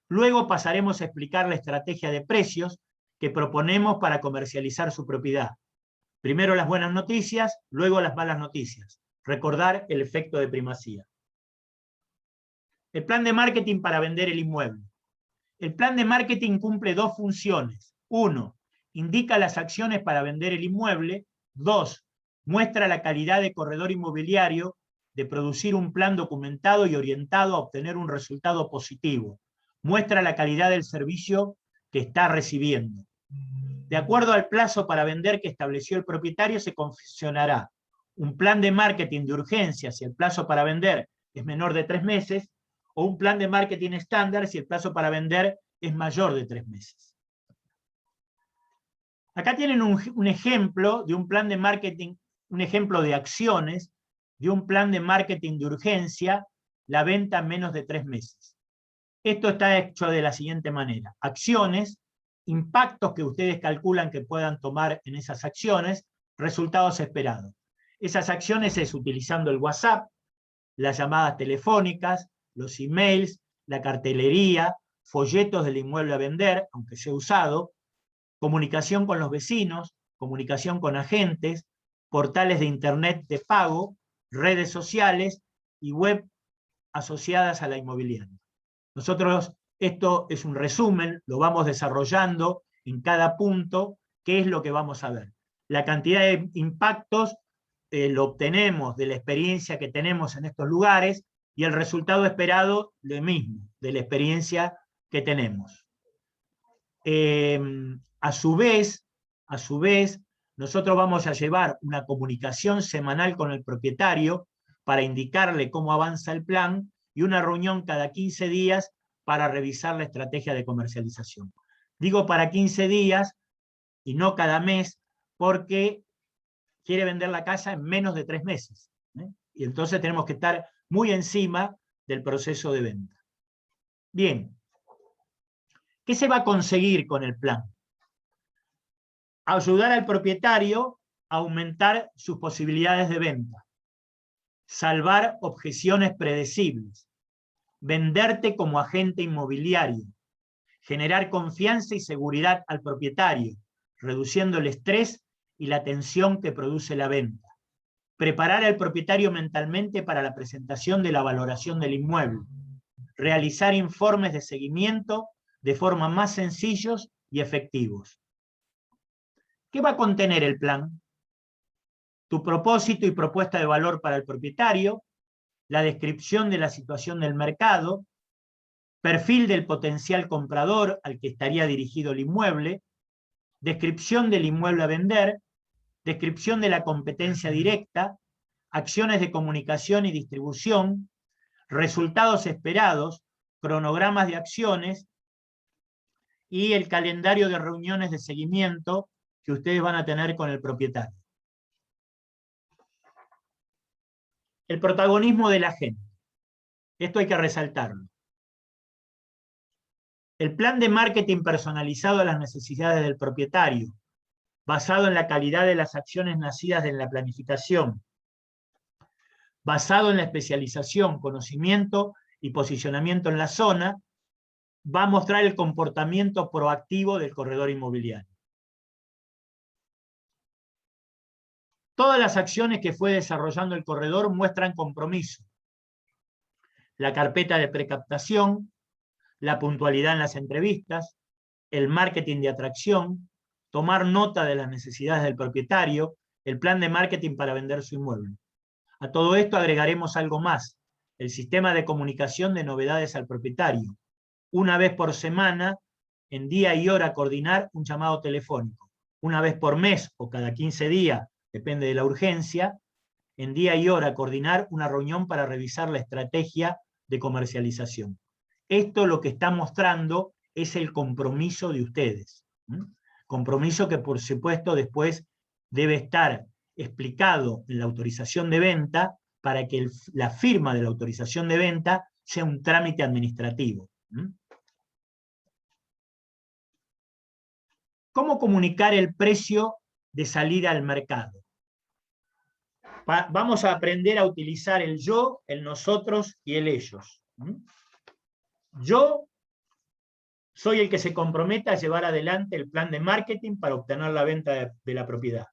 Luego pasaremos a explicar la estrategia de precios que proponemos para comercializar su propiedad. Primero las buenas noticias, luego las malas noticias. Recordar el efecto de primacía. El plan de marketing para vender el inmueble. El plan de marketing cumple dos funciones. 1. Indica las acciones para vender el inmueble. 2. Muestra la calidad de corredor inmobiliario de producir un plan documentado y orientado a obtener un resultado positivo. Muestra la calidad del servicio que está recibiendo. De acuerdo al plazo para vender que estableció el propietario, se confeccionará un plan de marketing de urgencia si el plazo para vender es menor de 3 meses, o un plan de marketing estándar si el plazo para vender es mayor de 3 meses. Acá tienen un ejemplo de un plan de marketing, un ejemplo de acciones de un plan de marketing de urgencia, la venta en menos de 3 meses. Esto está hecho de la siguiente manera. Acciones, impactos que ustedes calculan que puedan tomar en esas acciones, resultados esperados. Esas acciones es utilizando el WhatsApp, las llamadas telefónicas, los emails, la cartelería, folletos del inmueble a vender, aunque sea usado, comunicación con los vecinos, comunicación con agentes, portales de internet de pago, redes sociales y web asociadas a la inmobiliaria. Nosotros Esto es un resumen, lo vamos desarrollando en cada punto, qué es lo que vamos a ver. La cantidad de impactos lo obtenemos de la experiencia que tenemos en estos lugares y el resultado esperado, lo mismo, de la experiencia que tenemos. A su vez, nosotros vamos a llevar una comunicación semanal con el propietario para indicarle cómo avanza el plan y una reunión cada 15 días para revisar la estrategia de comercialización. Digo para 15 días y no cada mes, porque quiere vender la casa en menos de 3 meses. Y entonces tenemos que estar muy encima del proceso de venta. Bien, ¿qué se va a conseguir con el plan? Ayudar al propietario a aumentar sus posibilidades de venta, salvar objeciones predecibles, venderte como agente inmobiliario, generar confianza y seguridad al propietario, reduciendo el estrés y la tensión que produce la venta, preparar al propietario mentalmente para la presentación de la valoración del inmueble, realizar informes de seguimiento de forma más sencillos y efectivos. ¿Qué va a contener el plan? Tu propósito y propuesta de valor para el propietario, la descripción de la situación del mercado, perfil del potencial comprador al que estaría dirigido el inmueble, descripción del inmueble a vender, descripción de la competencia directa, acciones de comunicación y distribución, resultados esperados, cronogramas de acciones y el calendario de reuniones de seguimiento que ustedes van a tener con el propietario. El protagonismo de la gente. Esto hay que resaltarlo. El plan de marketing personalizado a las necesidades del propietario, basado en la calidad de las acciones nacidas de la planificación, basado en la especialización, conocimiento y posicionamiento en la zona, va a mostrar el comportamiento proactivo del corredor inmobiliario. Todas las acciones que fue desarrollando el corredor muestran compromiso. La carpeta de precaptación, la puntualidad en las entrevistas, el marketing de atracción, tomar nota de las necesidades del propietario, el plan de marketing para vender su inmueble. A todo esto agregaremos algo más, el sistema de comunicación de novedades al propietario. Una vez por semana, en día y hora, coordinar un llamado telefónico. Una vez por mes o cada 15 días, depende de la urgencia, en día y hora coordinar una reunión para revisar la estrategia de comercialización. Esto lo que está mostrando es el compromiso de ustedes. Compromiso que por supuesto después debe estar explicado en la autorización de venta para que la firma de la autorización de venta sea un trámite administrativo. ¿Cómo comunicar el precio de salida al mercado? Vamos a aprender a utilizar el yo, el nosotros y el ellos. Yo soy el que se compromete a llevar adelante el plan de marketing para obtener la venta de la propiedad.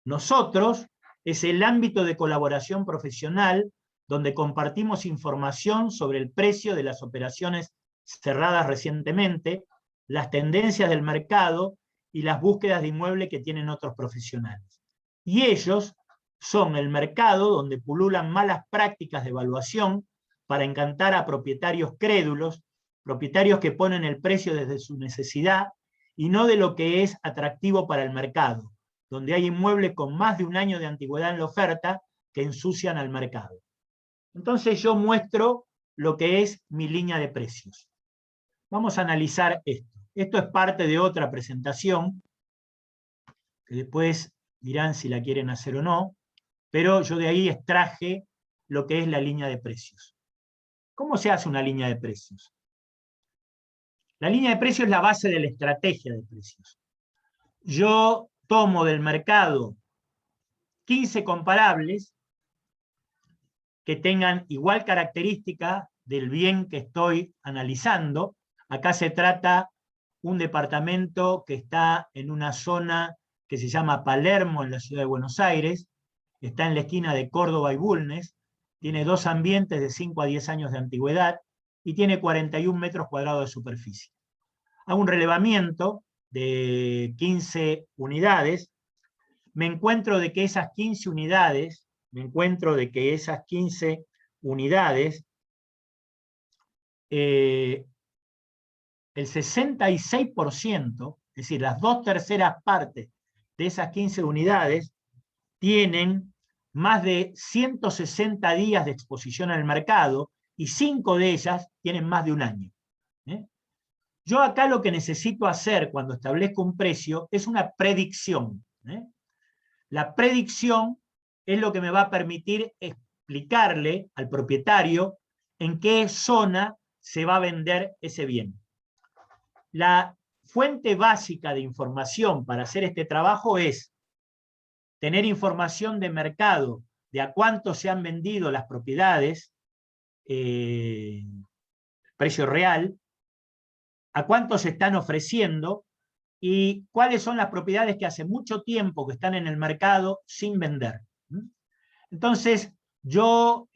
Nosotros es el ámbito de colaboración profesional donde compartimos información sobre el precio de las operaciones cerradas recientemente, las tendencias del mercado y las búsquedas de inmueble que tienen otros profesionales. Y ellos son el mercado donde pululan malas prácticas de evaluación para encantar a propietarios crédulos, propietarios que ponen el precio desde su necesidad y no de lo que es atractivo para el mercado, donde hay inmuebles con más de un año de antigüedad en la oferta que ensucian al mercado. Entonces yo muestro lo que es mi línea de precios. Vamos a analizar esto. Esto es parte de otra presentación, que después dirán si la quieren hacer o no, pero yo de ahí extraje lo que es la línea de precios. ¿Cómo se hace una línea de precios? La línea de precios es la base de la estrategia de precios. Yo tomo del mercado 15 comparables que tengan igual característica del bien que estoy analizando. Acá se trata un departamento que está en una zona que se llama Palermo, en la ciudad de Buenos Aires, está en la esquina de Córdoba y Bulnes, tiene 2 ambientes de 5 a 10 años de antigüedad, y tiene 41 metros cuadrados de superficie. Hago un relevamiento de 15 unidades, me encuentro de que esas 15 unidades, el 66%, es decir, las 2/3 partes de esas 15 unidades, tienen más de 160 días de exposición al mercado y 5 de ellas tienen más de un año. Yo acá lo que necesito hacer cuando establezco un precio es una predicción. La predicción es lo que me va a permitir explicarle al propietario en qué zona se va a vender ese bien. La fuente básica de información para hacer este trabajo es tener información de mercado, de a cuánto se han vendido las propiedades, precio real, a cuánto se están ofreciendo y cuáles son las propiedades que hace mucho tiempo que están en el mercado sin vender. Entonces, yo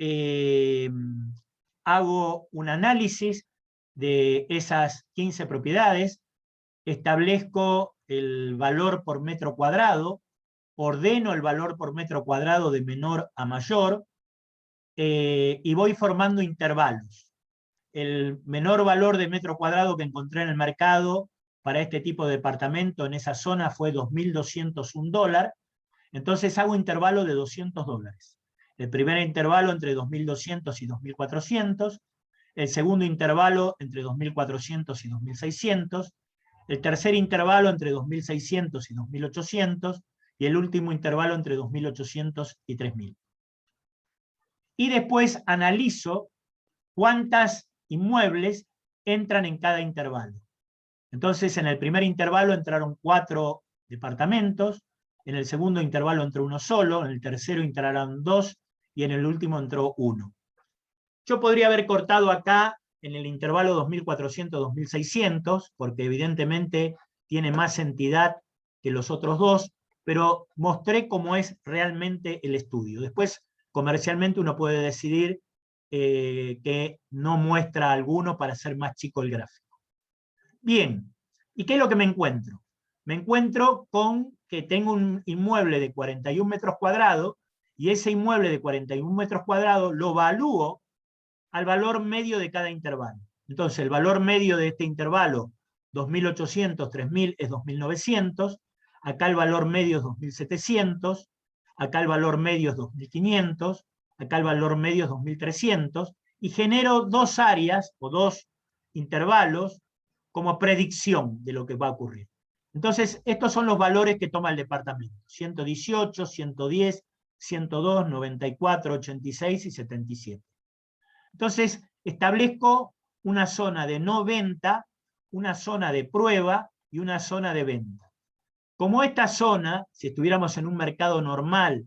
hago un análisis de esas 15 propiedades, establezco el valor por metro cuadrado, ordeno el valor por metro cuadrado de menor a mayor y voy formando intervalos. El menor valor de metro cuadrado que encontré en el mercado para este tipo de departamento en esa zona fue $2.201, entonces hago intervalo de $200. El primer intervalo entre 2.200 y 2.400, el segundo intervalo entre 2.400 y 2.600, el tercer intervalo entre 2.600 y 2.800, y el último intervalo entre 2.800 y 3.000. Y después analizo cuántas inmuebles entran en cada intervalo. Entonces, en el primer intervalo entraron 4 departamentos, en el segundo intervalo entró uno solo, en el tercero entraron 2 y en el último entró 1. Yo podría haber cortado acá en el intervalo 2.400-2.600, porque evidentemente tiene más entidad que los otros dos, pero mostré cómo es realmente el estudio. Después, comercialmente, uno puede decidir que no muestra alguno para hacer más chico el gráfico. Bien, ¿y qué es lo que me encuentro? Me encuentro con que tengo un inmueble de 41 metros cuadrados y ese inmueble de 41 metros cuadrados lo evalúo al valor medio de cada intervalo. Entonces, el valor medio de este intervalo, 2.800, 3.000, es 2.900, acá el valor medio es 2.700, acá el valor medio es 2.500, acá el valor medio es 2.300, y genero dos áreas o dos intervalos como predicción de lo que va a ocurrir. Entonces, estos son los valores que toma el departamento: 118, 110, 102, 94, 86 y 77. Entonces, establezco una zona de no venta, una zona de prueba y una zona de venta. Como esta zona, si estuviéramos en un mercado normal,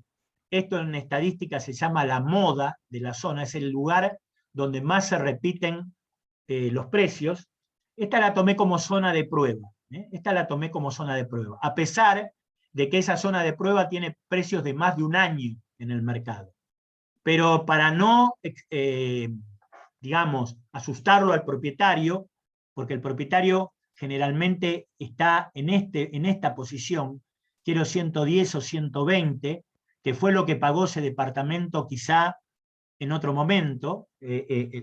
esto en estadística se llama la moda de la zona, es el lugar donde más se repiten los precios, esta la tomé como zona de prueba. Esta la tomé como zona de prueba, a pesar de que esa zona de prueba tiene precios de más de un año en el mercado. Pero para no, digamos, asustarlo al propietario, porque el propietario generalmente está en esta posición, quiero 110 o 120, que fue lo que pagó ese departamento quizá en otro momento,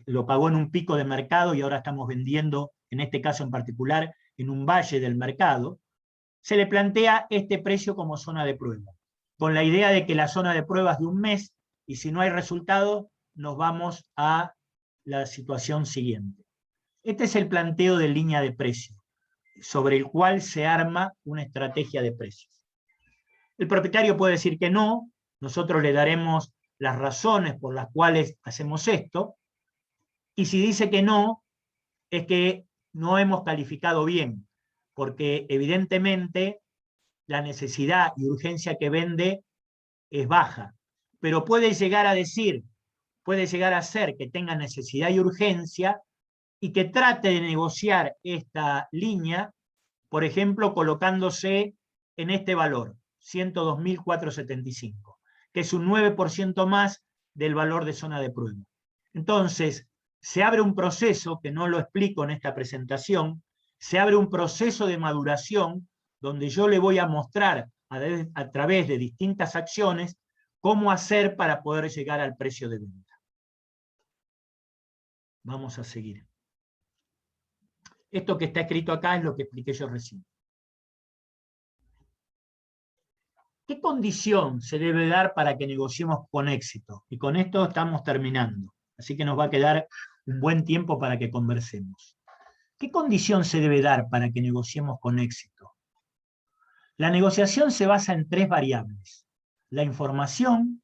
lo pagó en un pico de mercado y ahora estamos vendiendo, en este caso en particular, en un valle del mercado, se le plantea este precio como zona de prueba, con la idea de que la zona de prueba es de un mes y si no hay resultado nos vamos a la situación siguiente. Este es el planteo de línea de precio, sobre el cual se arma una estrategia de precios. El propietario puede decir que no, nosotros le daremos las razones por las cuales hacemos esto, y si dice que no, es que no hemos calificado bien, porque evidentemente la necesidad y urgencia que vende es baja, pero puede llegar a decir, puede llegar a ser que tenga necesidad y urgencia y que trate de negociar esta línea, por ejemplo, colocándose en este valor, 102.475, que es un 9% más del valor de zona de prueba. Entonces, se abre un proceso, que no lo explico en esta presentación, se abre un proceso de maduración donde yo le voy a mostrar a través de distintas acciones cómo hacer para poder llegar al precio de venta. Vamos a seguir. Esto que está escrito acá es lo que expliqué yo recién. ¿Qué condición se debe dar para que negociemos con éxito? Y con esto estamos terminando. Así que nos va a quedar un buen tiempo para que conversemos. ¿Qué condición se debe dar para que negociemos con éxito? La negociación se basa en 3 variables. La información,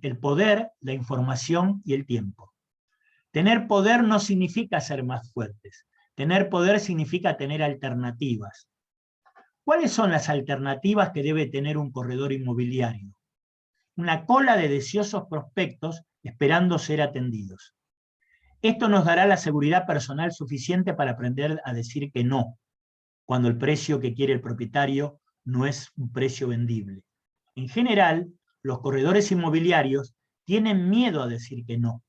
el poder, la información y el tiempo. Tener poder no significa ser más fuertes. Tener poder significa tener alternativas. ¿Cuáles son las alternativas que debe tener un corredor inmobiliario? Una cola de deseosos prospectos esperando ser atendidos. Esto nos dará la seguridad personal suficiente para aprender a decir que no, cuando el precio que quiere el propietario no es un precio vendible. En general, los corredores inmobiliarios tienen miedo a decir que no,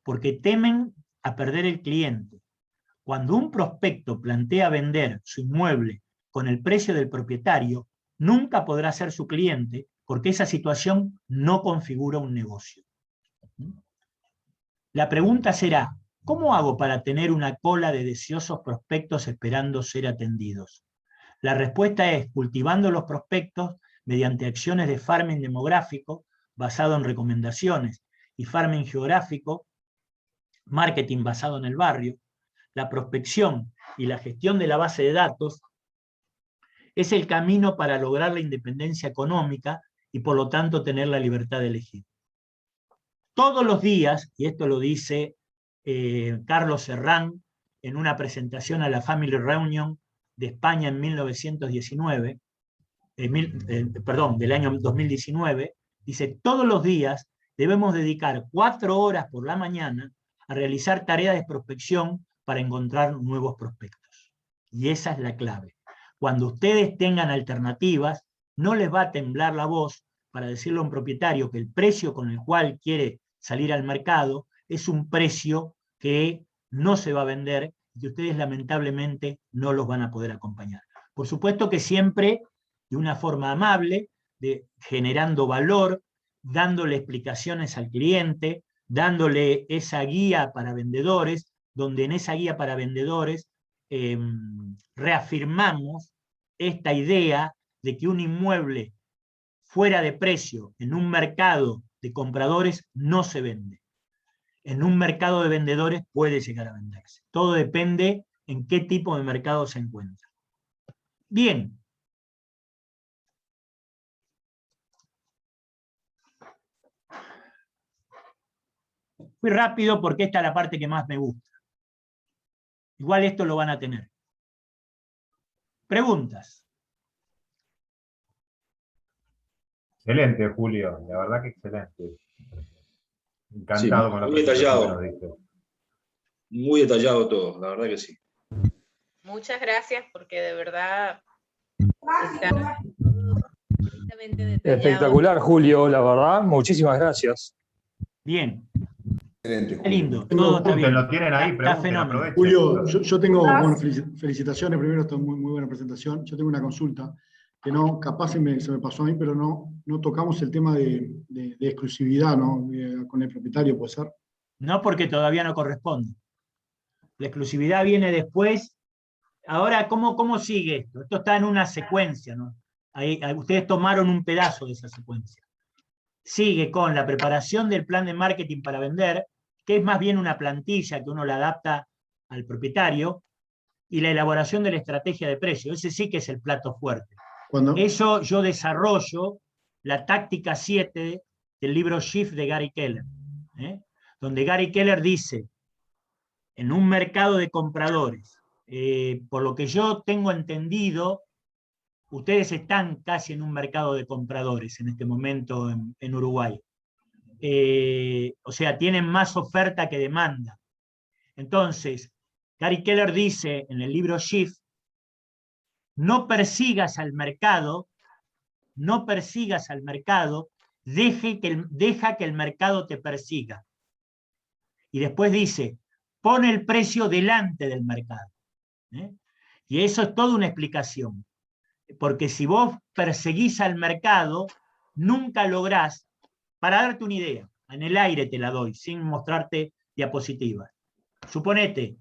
porque temen a perder el cliente. Cuando un prospecto plantea vender su inmueble con el precio del propietario, nunca podrá ser su cliente, porque esa situación no configura un negocio. La pregunta será, ¿cómo hago para tener una cola de deseosos prospectos esperando ser atendidos? La respuesta es cultivando los prospectos mediante acciones de farming demográfico basado en recomendaciones y farming geográfico, marketing basado en el barrio. La prospección y la gestión de la base de datos es el camino para lograr la independencia económica y por lo tanto tener la libertad de elegir. Todos los días, y esto lo dice Carlos Herrán en una presentación a la Family Reunion de España en 1919, del año 2019, dice, todos los días debemos dedicar 4 horas por la mañana a realizar tareas de prospección para encontrar nuevos prospectos. Y esa es la clave. Cuando ustedes tengan alternativas, no les va a temblar la voz para decirle a un propietario que el precio con el cual quiere salir al mercado es un precio que no se va a vender y que ustedes lamentablemente no los van a poder acompañar. Por supuesto que siempre de una forma amable, generando valor, dándole explicaciones al cliente, dándole esa guía para vendedores, donde en esa guía para vendedores reafirmamos esta idea de que un inmueble fuera de precio en un mercado de compradores no se vende. En un mercado de vendedores puede llegar a venderse. Todo depende en qué tipo de mercado se encuentra. Bien. Fui rápido porque esta es la parte que más me gusta. Igual esto lo van a tener. Preguntas. Excelente, Julio. La verdad que excelente. Sí, Encantado con la muy presentación detallado. que nos diste. Muy detallado todo, la verdad que sí. Muchas gracias porque de verdad está perfectamente detallado. Espectacular, Julio, la verdad. Muchísimas gracias. Bien. Excelente, Qué lindo. Tengo, Todo está bien. lo tienen ahí, Está pregunten, fenómeno. aprovechen. Julio, yo tengo, bueno, felicitaciones primero, está muy buena presentación. Yo tengo una consulta que no, capaz se me pasó a mí, pero no tocamos el tema de exclusividad, ¿no? Con el propietario, ¿puede ser? No, porque todavía no corresponde. La exclusividad viene después. Ahora, ¿cómo sigue esto? Esto está en una secuencia, ¿no? Ustedes tomaron un pedazo de esa secuencia. Sigue con la preparación del plan de marketing para vender, que es más bien una plantilla que uno la adapta al propietario, y la elaboración de la estrategia de precio. Ese sí que es el plato fuerte. Eso yo desarrollo la táctica 7 del libro Shift de Gary Keller, donde Gary Keller dice, en un mercado de compradores, por lo que yo tengo entendido, ustedes están casi en un mercado de compradores en este momento en Uruguay. O sea, tienen más oferta que demanda. Entonces, Gary Keller dice en el libro Shift, no persigas al mercado, deja que el mercado te persiga. Y después dice, pone el precio delante del mercado. Y eso es toda una explicación. Porque si vos perseguís al mercado, nunca lográs, para darte una idea, en el aire te la doy, sin mostrarte diapositivas. Suponete,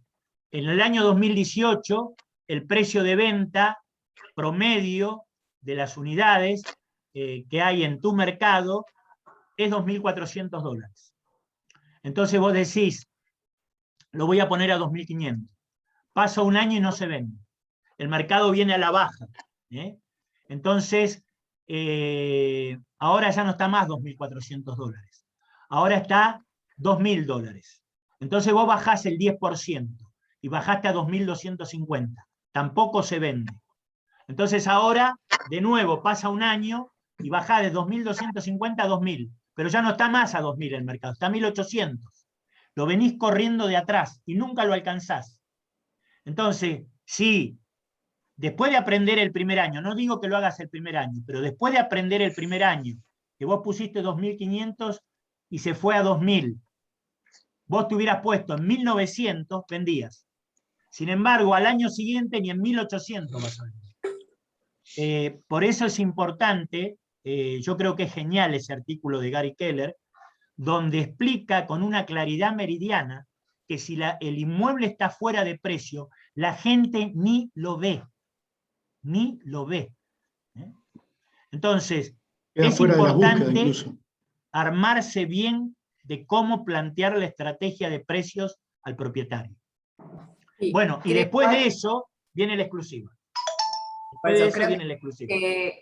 en el año 2018, el precio de venta promedio de las unidades que hay en tu mercado es $2.400. Entonces vos decís, lo voy a poner a 2.500. Pasa un año y no se vende. El mercado viene a la baja. Entonces, ahora ya no está más $2.400. Ahora está $2.000. Entonces vos bajás el 10% y bajaste a 2.250. Tampoco se vende. Entonces ahora, de nuevo, pasa un año y bajás de 2.250 a 2.000. Pero ya no está más a 2.000 el mercado, está a 1.800. Lo venís corriendo de atrás y nunca lo alcanzás. Entonces, sí, después de aprender el primer año, no digo que lo hagas el primer año, pero después de aprender el primer año, que vos pusiste 2.500 y se fue a 2.000, vos te hubieras puesto en 1.900, vendías. Sin embargo, al año siguiente ni en 1.800 vas a vender. Por eso es importante, yo creo que es genial ese artículo de Gary Keller, donde explica con una claridad meridiana que si el inmueble está fuera de precio, la gente ni lo ve. Ni lo ve. Entonces, es importante armarse bien de cómo plantear la estrategia de precios al propietario. Sí, bueno, y después de eso viene la exclusiva.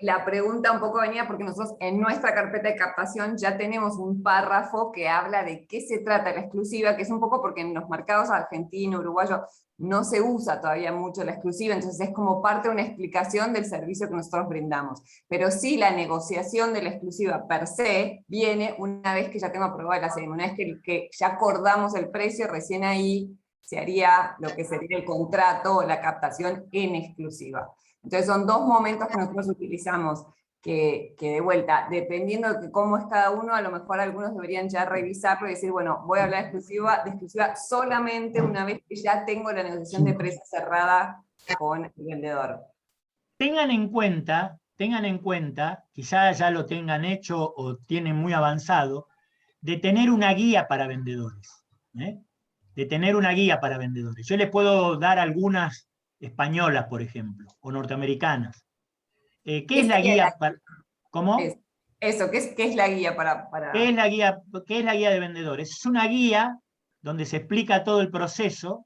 La pregunta un poco venía porque nosotros en nuestra carpeta de captación ya tenemos un párrafo que habla de qué se trata la exclusiva, que es un poco porque en los mercados argentino, uruguayo, no se usa todavía mucho la exclusiva, entonces es como parte de una explicación del servicio que nosotros brindamos. Pero sí, la negociación de la exclusiva per se viene una vez que ya tengo aprobada la ACM, una vez que ya acordamos el precio, recién ahí se haría lo que sería el contrato o la captación en exclusiva. Entonces son dos momentos que nosotros utilizamos, que de vuelta, dependiendo de cómo es cada uno, a lo mejor algunos deberían ya revisarlo y decir, bueno, voy a hablar de exclusiva solamente una vez que ya tengo la negociación de precios cerrada con el vendedor. Tengan en cuenta, quizás ya lo tengan hecho o tienen muy avanzado, de tener una guía para vendedores. De tener una guía para vendedores. Yo les puedo dar algunas españolas, por ejemplo, o norteamericanas. ¿Qué es la guía para...? ¿Cómo? Eso, ¿qué es la guía para...? ¿Qué es la guía de vendedores? Es una guía donde se explica todo el proceso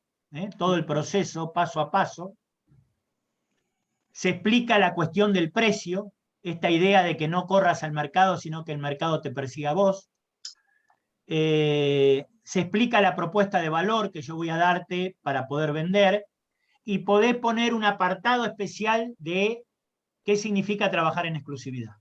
paso a paso. Se explica la cuestión del precio, esta idea de que no corras al mercado, sino que el mercado te persiga a vos. Se explica la propuesta de valor que yo voy a darte para poder vender, y podés poner un apartado especial de qué significa trabajar en exclusividad.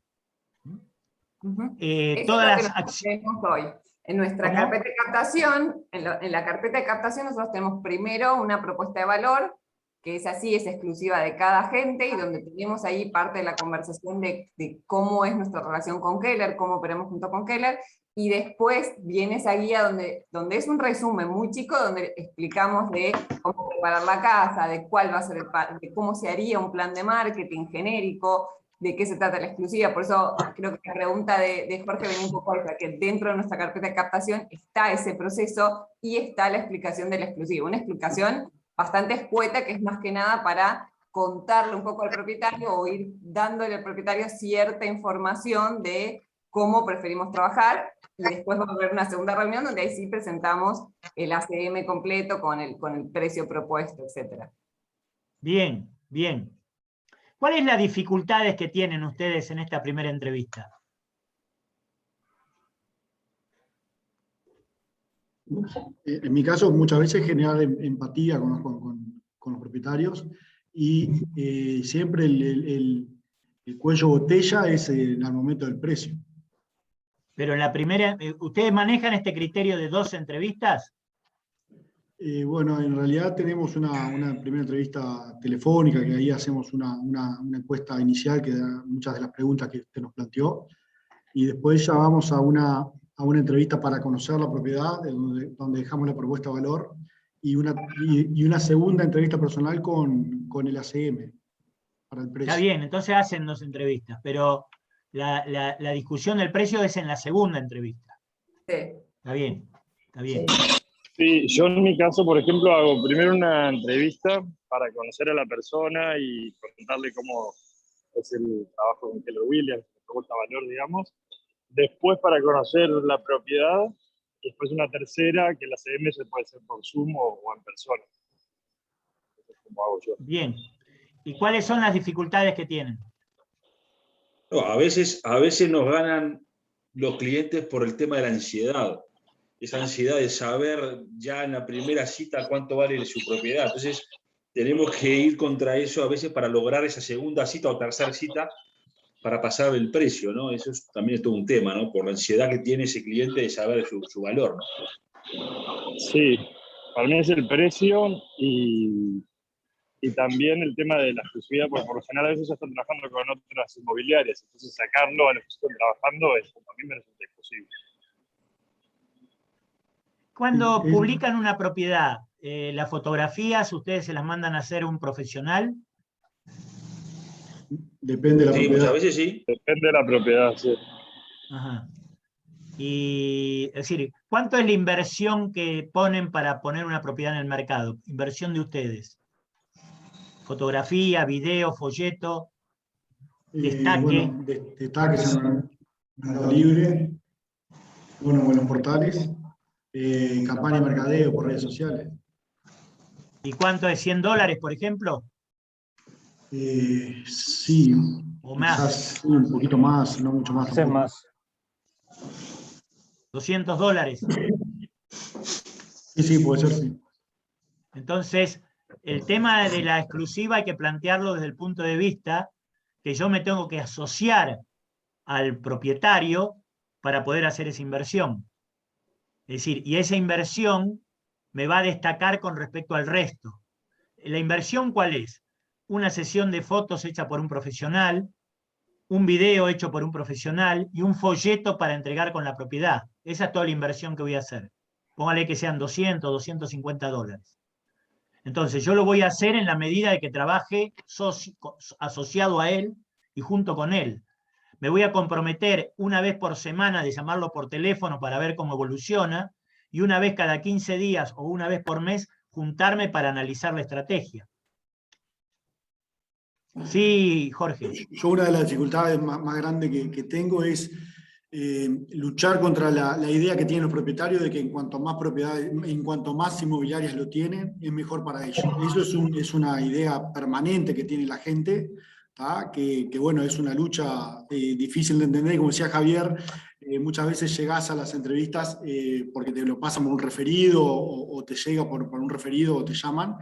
Todas las acciones hoy. En nuestra carpeta de captación, en la carpeta de captación nosotros tenemos primero una propuesta de valor, que es así, es exclusiva de cada agente, y donde tenemos ahí parte de la conversación de cómo es nuestra relación con Keller, cómo operamos junto con Keller, y después viene esa guía donde es un resumen muy chico, donde explicamos de cómo preparar la casa, de cuál va a ser de cómo se haría un plan de marketing genérico, de qué se trata la exclusiva. Por eso creo que la pregunta de Jorge venía un poco a que dentro de nuestra carpeta de captación está ese proceso y está la explicación de la exclusiva. Una explicación bastante escueta, que es más que nada para contarle un poco al propietario o ir dándole al propietario cierta información de cómo preferimos trabajar, y después va a haber una segunda reunión donde ahí sí presentamos el ACM completo con el precio propuesto, etc. Bien, bien. ¿Cuáles son las dificultades que tienen ustedes en esta primera entrevista? En mi caso, muchas veces generar empatía con los propietarios, y siempre el cuello botella es al momento del precio. Pero en la primera, ¿ustedes manejan este criterio de 2 entrevistas? Bueno, en realidad tenemos una primera entrevista telefónica, que ahí hacemos una encuesta inicial que da muchas de las preguntas que usted nos planteó, y después ya vamos a a una entrevista para conocer la propiedad, donde dejamos la propuesta de valor, y una segunda entrevista personal con el ACM para el precio. Está bien, entonces hacen 2 entrevistas, pero la discusión del precio es en la segunda entrevista. Sí. Está bien, está bien. Sí, yo en mi caso, por ejemplo, hago primero una entrevista para conocer a la persona y contarle cómo es el trabajo con Keller Williams, la propuesta de valor, digamos. Después para conocer la propiedad, y después una tercera, que la CM se puede hacer por Zoom o en persona. Eso es como hago yo. Bien. ¿Y cuáles son las dificultades que tienen? No, a veces nos ganan los clientes por el tema de la ansiedad. Esa ansiedad de saber ya en la primera cita cuánto vale su propiedad. Entonces, tenemos que ir contra eso a veces para lograr esa segunda cita o tercera cita para pasar el precio, ¿no? Eso también es todo un tema, ¿no? Por la ansiedad que tiene ese cliente de saber su valor, ¿no? Sí, para mí es el precio y también el tema de la exclusividad, porque por lo general a veces ya están trabajando con otras inmobiliarias, entonces sacarlo a los que están trabajando a mí me resulta imposible. Cuando publican una propiedad, las fotografías, ¿ustedes se las mandan a hacer un profesional? Depende de la Sí, propiedad. muchas veces sí. Depende de la propiedad, sí. Ajá. Y, es decir, ¿cuánto es la inversión que ponen para poner una propiedad en el mercado? Inversión de ustedes. Fotografía, video, folleto, destaque. Bueno, destaques en Mercado Libre, bueno, en los portales, campaña de mercadeo por redes sociales. ¿Y cuánto es? ¿$100, por ejemplo? Sí, ¿O más? quizás un poquito más, no mucho más. Hacer más. $200. Sí, puede ser, sí. Entonces, el tema de la exclusiva hay que plantearlo desde el punto de vista que yo me tengo que asociar al propietario para poder hacer esa inversión. Es decir, y esa inversión me va a destacar con respecto al resto. ¿La inversión cuál es? Una sesión de fotos hecha por un profesional, un video hecho por un profesional y un folleto para entregar con la propiedad. Esa es toda la inversión que voy a hacer. Póngale que sean $200, $250. Entonces, yo lo voy a hacer en la medida de que trabaje asociado a él y junto con él. Me voy a comprometer una vez por semana de llamarlo por teléfono para ver cómo evoluciona y una vez cada 15 días o una vez por mes juntarme para analizar la estrategia. Sí, Jorge. Yo una de las dificultades más grandes que tengo es luchar contra la idea que tienen los propietarios de que en cuanto más propiedades, en cuanto más inmobiliarias lo tienen, es mejor para ellos. Eso es una idea permanente que tiene la gente, que bueno, es una lucha difícil de entender. Como decía Javier, muchas veces llegás a las entrevistas porque te lo pasan por un referido o te llega por un referido o te llaman.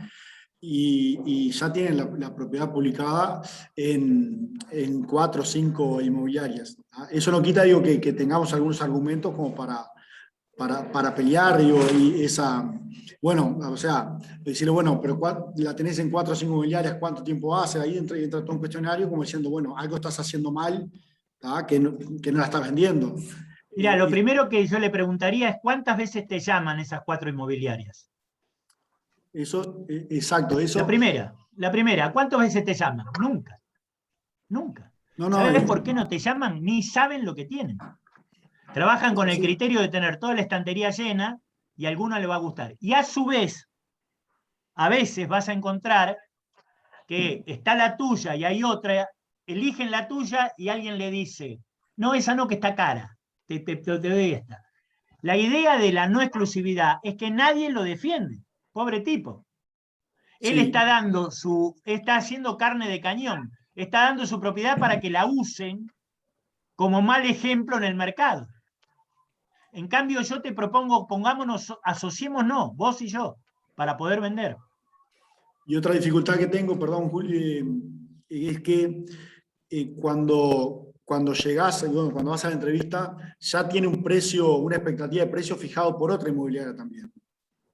Y ya tienen la propiedad publicada en 4 o 5 inmobiliarias. Eso no quita, digo, que tengamos algunos argumentos como para pelear, digo, y esa, bueno, o sea, decirle, bueno, pero la tenés en 4 o 5 inmobiliarias, ¿cuánto tiempo hace? Ahí entra todo un cuestionario como diciendo, bueno, algo estás haciendo mal, que no la estás vendiendo. Mira, lo primero que yo le preguntaría es ¿cuántas veces te llaman esas 4 inmobiliarias? Eso, exacto, eso. La primera, ¿cuántas veces te llaman? Nunca. Nunca. No, ¿Sabes por qué no te llaman? Ni saben lo que tienen. Trabajan con el criterio de tener toda la estantería llena y a alguno le va a gustar. Y a su vez, a veces vas a encontrar que está la tuya y hay otra, eligen la tuya y alguien le dice, no, esa no, que está cara, te doy esta. La idea de la no exclusividad es que nadie lo defiende. Pobre tipo. Él está haciendo carne de cañón, está dando su propiedad para que la usen como mal ejemplo en el mercado. En cambio, yo te propongo, asociémonos, vos y yo, para poder vender. Y otra dificultad que tengo, perdón, Julio, es que cuando llegás, cuando vas a la entrevista, ya tiene un precio, una expectativa de precio fijado por otra inmobiliaria también.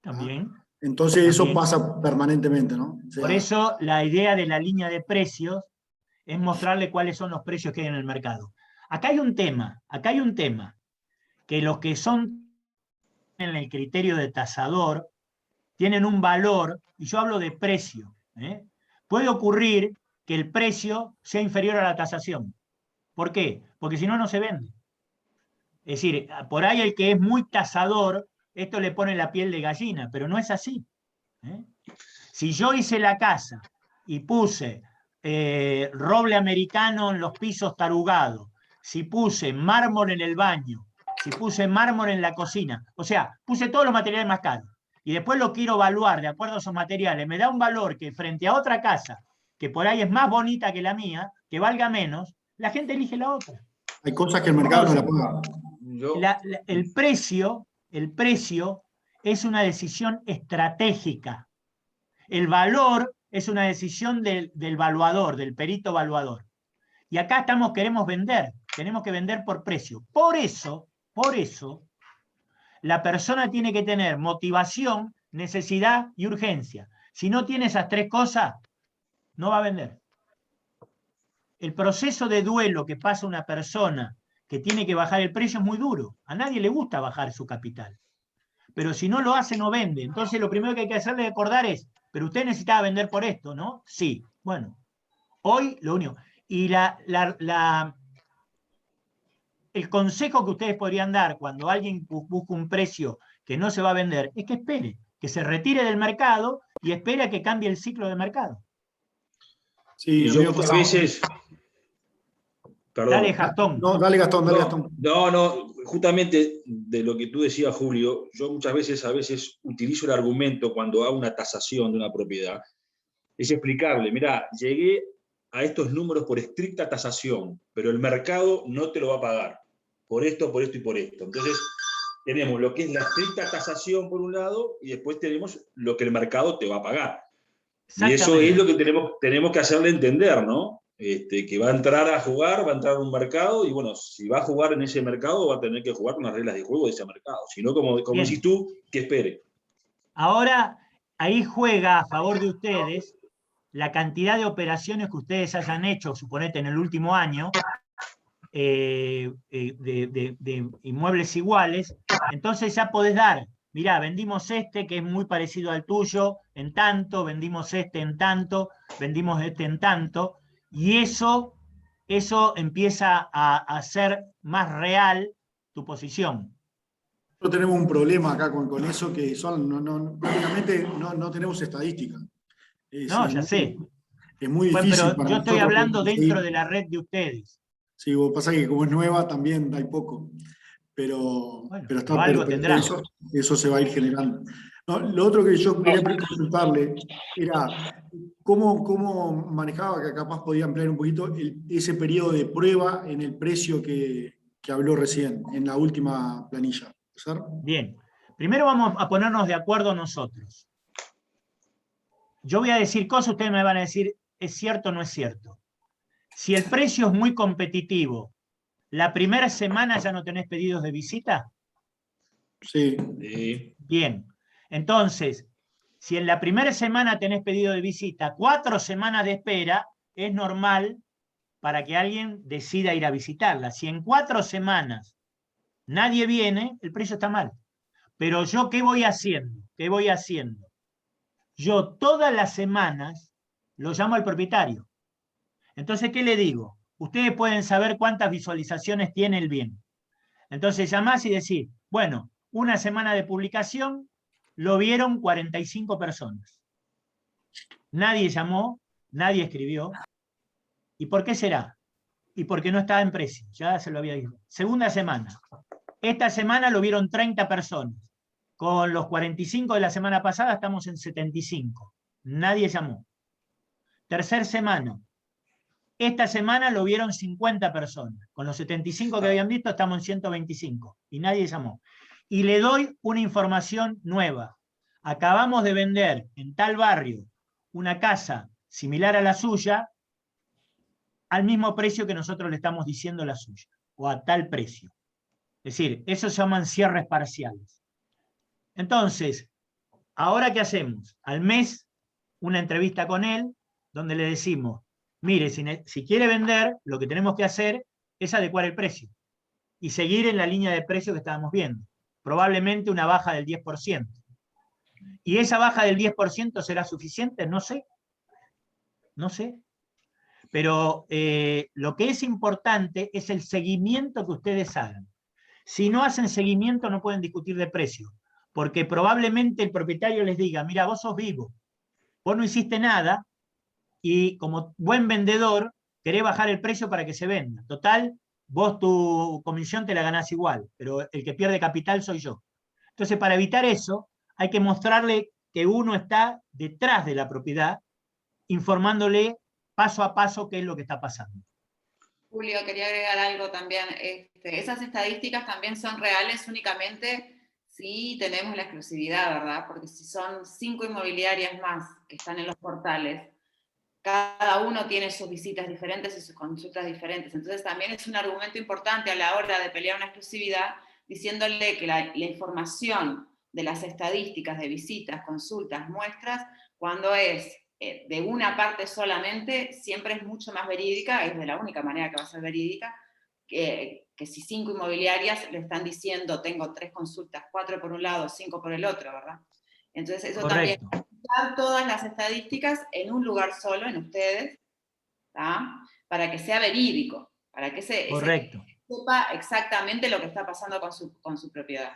También. Entonces eso pasa permanentemente, ¿no? O sea, por eso la idea de la línea de precios es mostrarle cuáles son los precios que hay en el mercado. Acá hay un tema, que los que son en el criterio de tasador tienen un valor, y yo hablo de precio. Puede ocurrir que el precio sea inferior a la tasación. ¿Por qué? Porque si no, no se vende. Es decir, por ahí el que es muy tasador, esto le pone la piel de gallina, pero no es así. Si yo hice la casa y puse roble americano en los pisos tarugados, si puse mármol en el baño, si puse mármol en la cocina, o sea, puse todos los materiales más caros, y después lo quiero evaluar de acuerdo a esos materiales, me da un valor que frente a otra casa, que por ahí es más bonita que la mía, que valga menos, la gente elige la otra. Hay cosas que el mercado no la paga. El precio es una decisión estratégica. El valor es una decisión del evaluador, del perito evaluador. Y acá queremos vender, tenemos que vender por precio. Por eso, la persona tiene que tener motivación, necesidad y urgencia. Si no tiene esas tres cosas, no va a vender. El proceso de duelo que pasa una persona que tiene que bajar el precio es muy duro. A nadie le gusta bajar su capital. Pero si no lo hace, no vende. Entonces lo primero que hay que hacerle recordar es, pero usted necesitaba vender por esto, ¿no? Sí. Bueno, hoy lo único. Y el consejo que ustedes podrían dar cuando alguien busca un precio que no se va a vender es que espere, que se retire del mercado y espere a que cambie el ciclo de mercado. Sí, y yo muchas veces... Perdón. Dale, Gastón. No, dale, Gastón, dale, Gastón. No, justamente de lo que tú decías, Julio, yo muchas veces utilizo el argumento cuando hago una tasación de una propiedad, es explicarle, mira, llegué a estos números por estricta tasación, pero el mercado no te lo va a pagar, por esto y por esto. Entonces, tenemos lo que es la estricta tasación por un lado, y después tenemos lo que el mercado te va a pagar. Y eso es lo que tenemos que hacerle entender, ¿no? Que va a entrar a jugar, va a entrar a un mercado, y bueno, si va a jugar en ese mercado, va a tener que jugar con las reglas de juego de ese mercado. Si no, como decís tú, que espere. Ahora, ahí juega a favor de ustedes la cantidad de operaciones que ustedes hayan hecho, suponete, en el último año, de inmuebles iguales. Entonces ya podés dar, mirá, vendimos este que es muy parecido al tuyo en tanto, vendimos este en tanto, vendimos este en tanto, y eso empieza a hacer más real tu posición. Nosotros tenemos un problema acá con eso, que prácticamente no tenemos estadística. No, ya sé. Es muy difícil. Pero para yo estoy hablando dentro de seguir. la red de ustedes. Sí, pasa que como es nueva también hay poco. Pero, bueno, pero eso se va a ir generando. No, lo otro que yo quería consultarle era cómo manejaba, que capaz podía ampliar un poquito, ese periodo de prueba en el precio que habló recién, en la última planilla. ¿César? Bien. Primero vamos a ponernos de acuerdo nosotros. Yo voy a decir cosas, ustedes me van a decir, ¿es cierto o no es cierto? Si el precio es muy competitivo, ¿la primera semana ya no tenés pedidos de visita? Sí. Bien. Entonces, si en la primera semana tenés pedido de visita, 4 semanas de espera es normal para que alguien decida ir a visitarla. Si en 4 semanas nadie viene, el precio está mal. Pero yo, ¿qué voy haciendo? Yo todas las semanas lo llamo al propietario. Entonces, ¿qué le digo? Ustedes pueden saber cuántas visualizaciones tiene el bien. Entonces llamás y decís, bueno, una semana de publicación lo vieron 45 personas. Nadie llamó, nadie escribió. ¿Y por qué será? Y porque no estaba en precio, ya se lo había dicho. Segunda semana. Esta semana lo vieron 30 personas. Con los 45 de la semana pasada estamos en 75. Nadie llamó. Tercer semana. Esta semana lo vieron 50 personas. Con los 75 que habían visto estamos en 125. Y nadie llamó. Y le doy una información nueva. Acabamos de vender en tal barrio una casa similar a la suya al mismo precio que nosotros le estamos diciendo la suya. O a tal precio. Es decir, eso se llaman cierres parciales. Entonces, ¿ahora qué hacemos? Al mes, una entrevista con él, donde le decimos, mire, si quiere vender, lo que tenemos que hacer es adecuar el precio. y seguir en la línea de precios que estábamos viendo. Probablemente una baja del 10%. ¿Y esa baja del 10% será suficiente? No sé. No sé. Pero lo que es importante es el seguimiento que ustedes hagan. Si no hacen seguimiento no pueden discutir de precio, porque probablemente el propietario les diga, mira, vos sos vivo, vos no hiciste nada, y como buen vendedor querés bajar el precio para que se venda. Total, vos tu comisión te la ganás igual, pero el que pierde capital soy yo. Entonces, para evitar eso, hay que mostrarle que uno está detrás de la propiedad, informándole paso a paso qué es lo que está pasando. Julio, quería agregar algo también. Esas estadísticas también son reales únicamente si tenemos la exclusividad, ¿verdad? Porque si son 5 inmobiliarias más que están en los portales, cada uno tiene sus visitas diferentes y sus consultas diferentes. Entonces también es un argumento importante a la hora de pelear una exclusividad, diciéndole que la información de las estadísticas de visitas, consultas, muestras, cuando es de una parte solamente, siempre es mucho más verídica, es de la única manera que va a ser verídica, que si 5 inmobiliarias le están diciendo tengo 3 consultas, 4 por un lado, 5 por el otro, ¿verdad? Entonces eso Correcto. también, todas las estadísticas en un lugar solo, en ustedes, ¿tá? Para que sea verídico, para que Correcto. sepa exactamente lo que está pasando con su propiedad.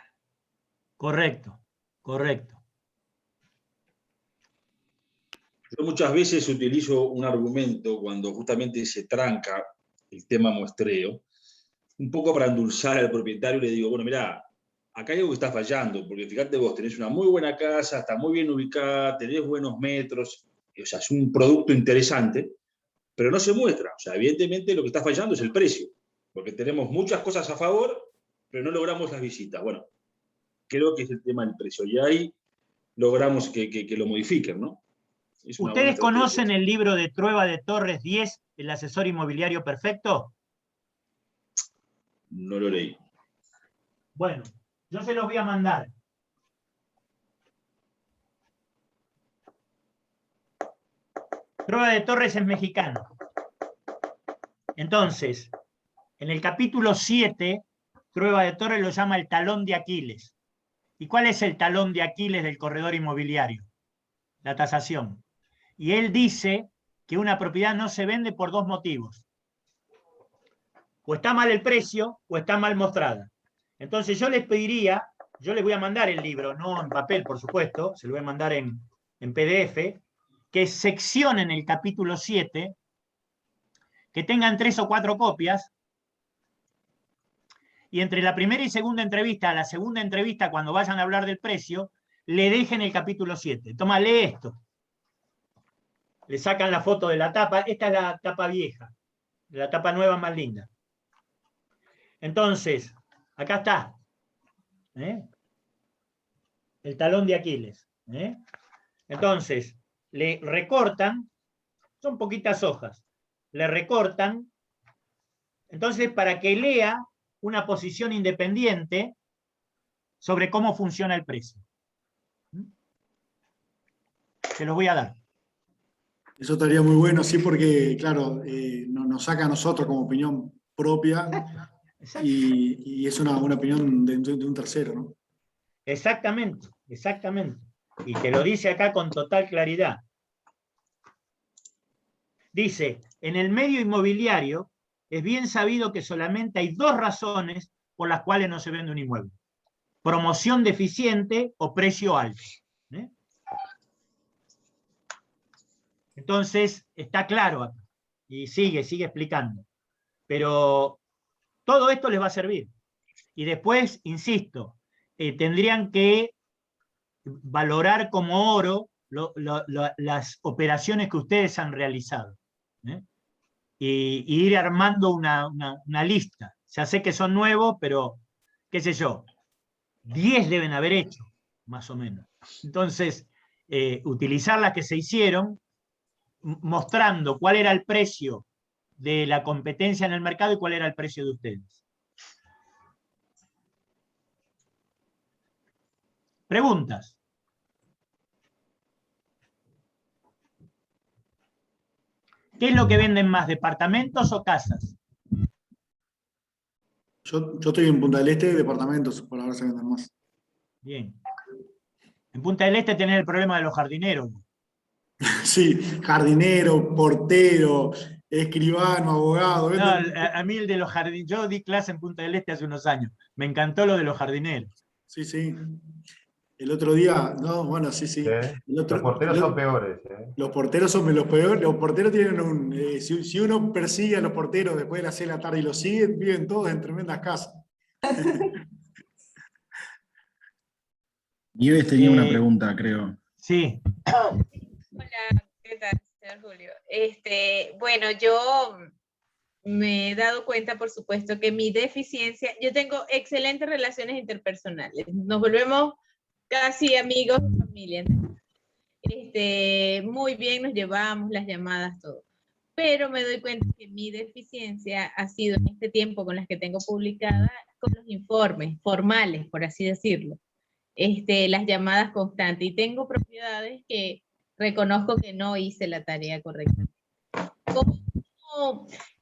Correcto, correcto. Yo muchas veces utilizo un argumento cuando justamente se tranca el tema muestreo, un poco para endulzar al propietario, y le digo, bueno, mirá, acá hay algo que está fallando, porque fíjate vos, tenés una muy buena casa, está muy bien ubicada, tenés buenos metros, o sea, es un producto interesante, pero no se muestra. O sea, evidentemente lo que está fallando es el precio, porque tenemos muchas cosas a favor, pero no logramos las visitas. Bueno, creo que es el tema del precio, y ahí logramos que lo modifiquen, ¿no? Es una buena ¿Ustedes estrategia. conocen el libro de Trueba de Torres 10, El asesor inmobiliario perfecto? No lo leí. Bueno, yo se los voy a mandar. Trueba de Torres es mexicano. Entonces, en el capítulo 7, Trueba de Torres lo llama el talón de Aquiles. ¿Y cuál es el talón de Aquiles del corredor inmobiliario? La tasación. Y él dice que una propiedad no se vende por 2 motivos. O está mal el precio o está mal mostrada. Entonces yo les pediría, yo les voy a mandar el libro, no en papel, por supuesto, se lo voy a mandar en PDF, que seccionen el capítulo 7, que tengan 3 o 4 copias, y entre la primera y segunda entrevista, a la segunda entrevista, cuando vayan a hablar del precio, le dejen el capítulo 7. Toma, lee esto. Le sacan la foto de la tapa. Esta es la tapa vieja. La tapa nueva más linda. Entonces, acá está. El talón de Aquiles. Entonces, le recortan, son poquitas hojas, le recortan, entonces para que lea una posición independiente sobre cómo funciona el precio. Se los voy a dar. Eso estaría muy bueno, sí, porque, claro, nos saca a nosotros como opinión propia y es una opinión de un tercero, ¿no? Exactamente, exactamente. Y te lo dice acá con total claridad. Dice, en el medio inmobiliario es bien sabido que solamente hay 2 razones por las cuales no se vende un inmueble. Promoción deficiente o precio alto. Entonces, está claro acá. Y sigue explicando. Pero todo esto les va a servir. Y después, insisto, tendrían que valorar como oro las operaciones que ustedes han realizado. Y ir armando una lista. Ya sé que son nuevos, pero, qué sé yo, 10 deben haber hecho, más o menos. Entonces, utilizar las que se hicieron, mostrando cuál era el precio de la competencia en el mercado y cuál era el precio de ustedes. ¿Preguntas? ¿Qué es lo que venden más, departamentos o casas? Yo estoy en Punta del Este, departamentos, por ahora se venden más. Bien. En Punta del Este tenés el problema de los jardineros. Sí, jardinero, portero, escribano, abogado. No, a mí el de los jardineros, yo di clase en Punta del Este hace unos años. Me encantó lo de los jardineros. Sí, sí. El otro día, no, bueno, sí, sí. Los porteros son peores. Los porteros son los peores. Los porteros tienen un... si uno persigue a los porteros después de las 6 de la tarde y los sigue, viven todos en tremendas casas. Nieves tenía una pregunta, creo. Sí. Hola, ¿qué tal, señor Julio? Bueno, yo me he dado cuenta, por supuesto, que mi deficiencia, yo tengo excelentes relaciones interpersonales, nos volvemos casi amigos de familia. Muy bien nos llevamos, las llamadas, todo. Pero me doy cuenta que mi deficiencia ha sido en este tiempo con las que tengo publicada, con los informes formales, por así decirlo. Las llamadas constantes. Y tengo propiedades que reconozco que no hice la tarea correctamente.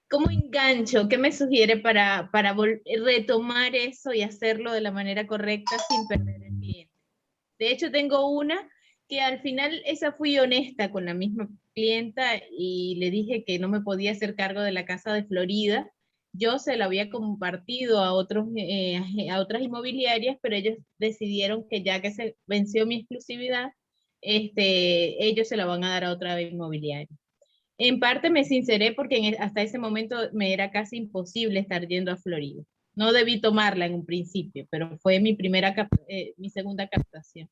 ¿Cómo engancho? ¿Qué me sugiere para retomar eso y hacerlo de la manera correcta sin perder el cliente? De hecho, tengo una que al final, esa fui honesta con la misma clienta y le dije que no me podía hacer cargo de la casa de Florida. Yo se la había compartido a otras inmobiliarias, pero ellos decidieron que ya que se venció mi exclusividad, ellos se la van a dar a otra inmobiliaria. En parte me sinceré porque hasta ese momento me era casi imposible estar yendo a Florida. No debí tomarla en un principio, pero fue mi segunda captación.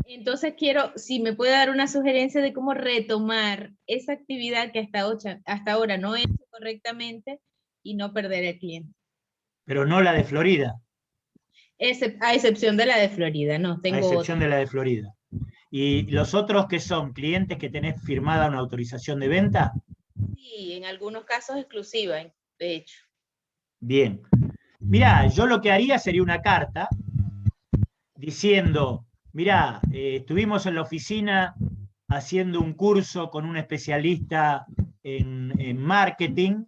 Entonces si me puede dar una sugerencia de cómo retomar esa actividad que hasta ahora no he hecho correctamente y no perder el cliente. Pero no la de Florida. A excepción de la de Florida, no, tengo a excepción otra. de la de Florida. ¿Y los otros que son clientes que tenés firmada una autorización de venta? Sí, en algunos casos exclusiva, de hecho. Bien. Mirá, yo lo que haría sería una carta diciendo, mirá, estuvimos en la oficina haciendo un curso con un especialista en marketing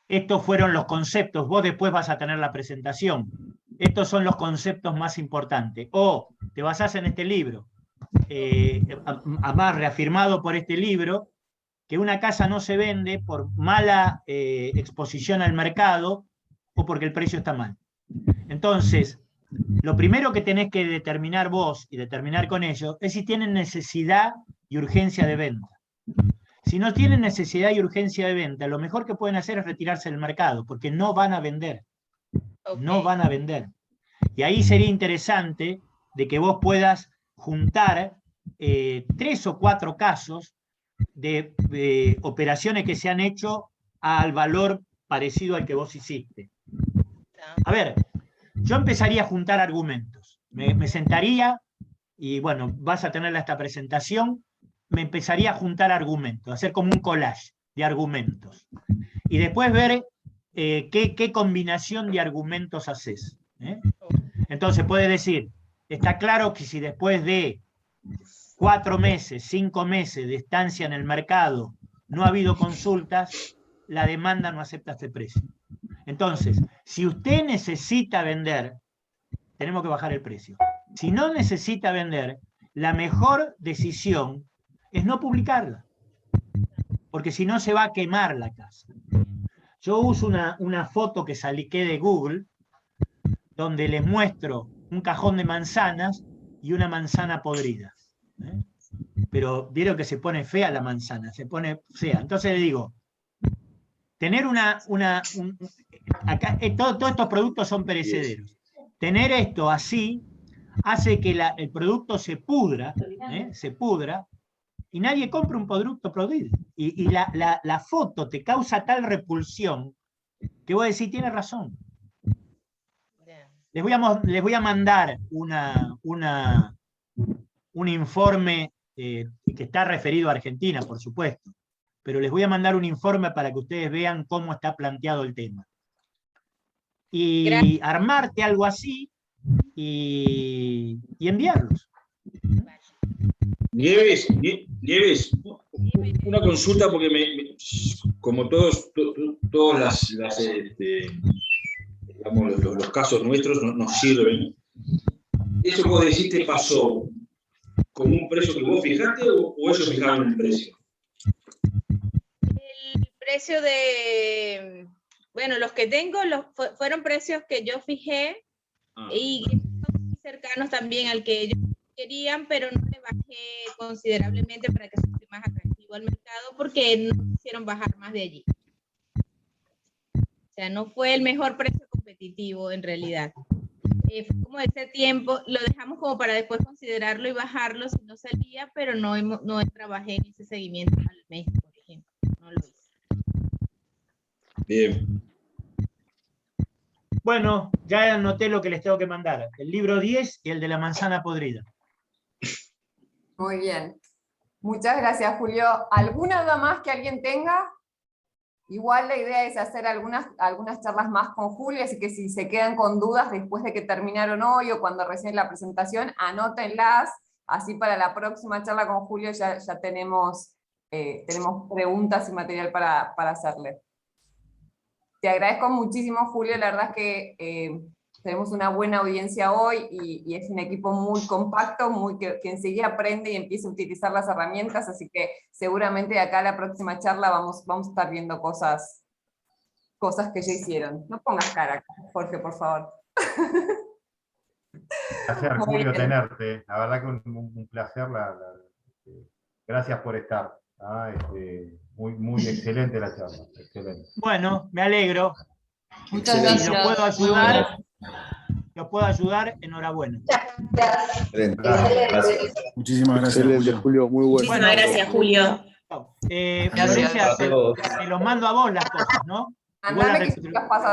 estos fueron los conceptos, vos después vas a tener la presentación. Estos son los conceptos más importantes. O te basás en este libro, además reafirmado por este libro, que una casa no se vende por mala exposición al mercado o porque el precio está mal. Entonces, lo primero que tenés que determinar vos y determinar con ellos es si tienen necesidad y urgencia de venta. Si no tienen necesidad y urgencia de venta, lo mejor que pueden hacer es retirarse del mercado, porque no van a vender. Okay. No van a vender. Y ahí sería interesante de que vos puedas juntar 3 o 4 casos de operaciones que se han hecho al valor parecido al que vos hiciste. A ver, yo empezaría a juntar argumentos. Me sentaría, y bueno, vas a tener esta presentación, me empezaría a juntar argumentos, hacer como un collage de argumentos. Y después ver qué combinación de argumentos haces. Entonces puedes decir, está claro que si después de 4 meses, 5 meses de estancia en el mercado no ha habido consultas, la demanda no acepta este precio. Entonces, si usted necesita vender, tenemos que bajar el precio. Si no necesita vender, la mejor decisión es no publicarla, porque si no se va a quemar la casa. Yo uso una foto que saqué de Google, donde les muestro un cajón de manzanas y una manzana podrida. Pero vieron que se pone fea la manzana, se pone fea. Entonces le digo, tener acá, todos estos productos son perecederos. Tener esto así hace que el producto se pudra, y nadie compra un producto podrido. Y la foto te causa tal repulsión que vos decís, tiene razón. Les voy a mandar un informe que está referido a Argentina, por supuesto, pero les voy a mandar un informe para que ustedes vean cómo está planteado el tema. Y gracias. Armarte algo así y enviarlos. Nieves, Una consulta porque como todos digamos, los casos nuestros nos sirven. ¿Eso que vos decís te pasó con un precio que vos fijaste o ellos fijaron el precio? El precio de, bueno, los que tengo fueron precios que yo fijé y que son muy cercanos también al que ellos querían, pero no le bajé considerablemente para que sea más atractivo al mercado porque no quisieron bajar más de allí. O sea, no fue el mejor precio competitivo en realidad. Fue como ese tiempo, lo dejamos como para después considerarlo y bajarlo si no salía, pero no trabajé en ese seguimiento al mes, por ejemplo. No lo hice. Bien. Bueno, ya anoté lo que les tengo que mandar. El libro 10 y el de la manzana podrida. Muy bien. Muchas gracias, Julio. ¿Alguna duda más que alguien tenga? Igual la idea es hacer algunas charlas más con Julio, así que si se quedan con dudas después de que terminaron hoy o cuando recién la presentación, anótenlas, así para la próxima charla con Julio ya tenemos preguntas y material para hacerle. Te agradezco muchísimo, Julio, la verdad es que tenemos una buena audiencia hoy y es un equipo muy compacto, que enseguida aprende y empieza a utilizar las herramientas, así que seguramente de acá a la próxima charla vamos a estar viendo cosas que ya hicieron. No pongas cara, Jorge, por favor. Un placer, Julio, tenerte. La verdad que un placer. Gracias por estar. Muy excelente la charla. Excelente. Bueno, me alegro. Muchas Si gracias. los puedo ayudar, enhorabuena. Gracias. Muchísimas gracias, Excelente, Julio. Muy bueno. Muchísimas gracias, Julio. Florencia, te los mando a vos las cosas, ¿no? Andame que se las pasa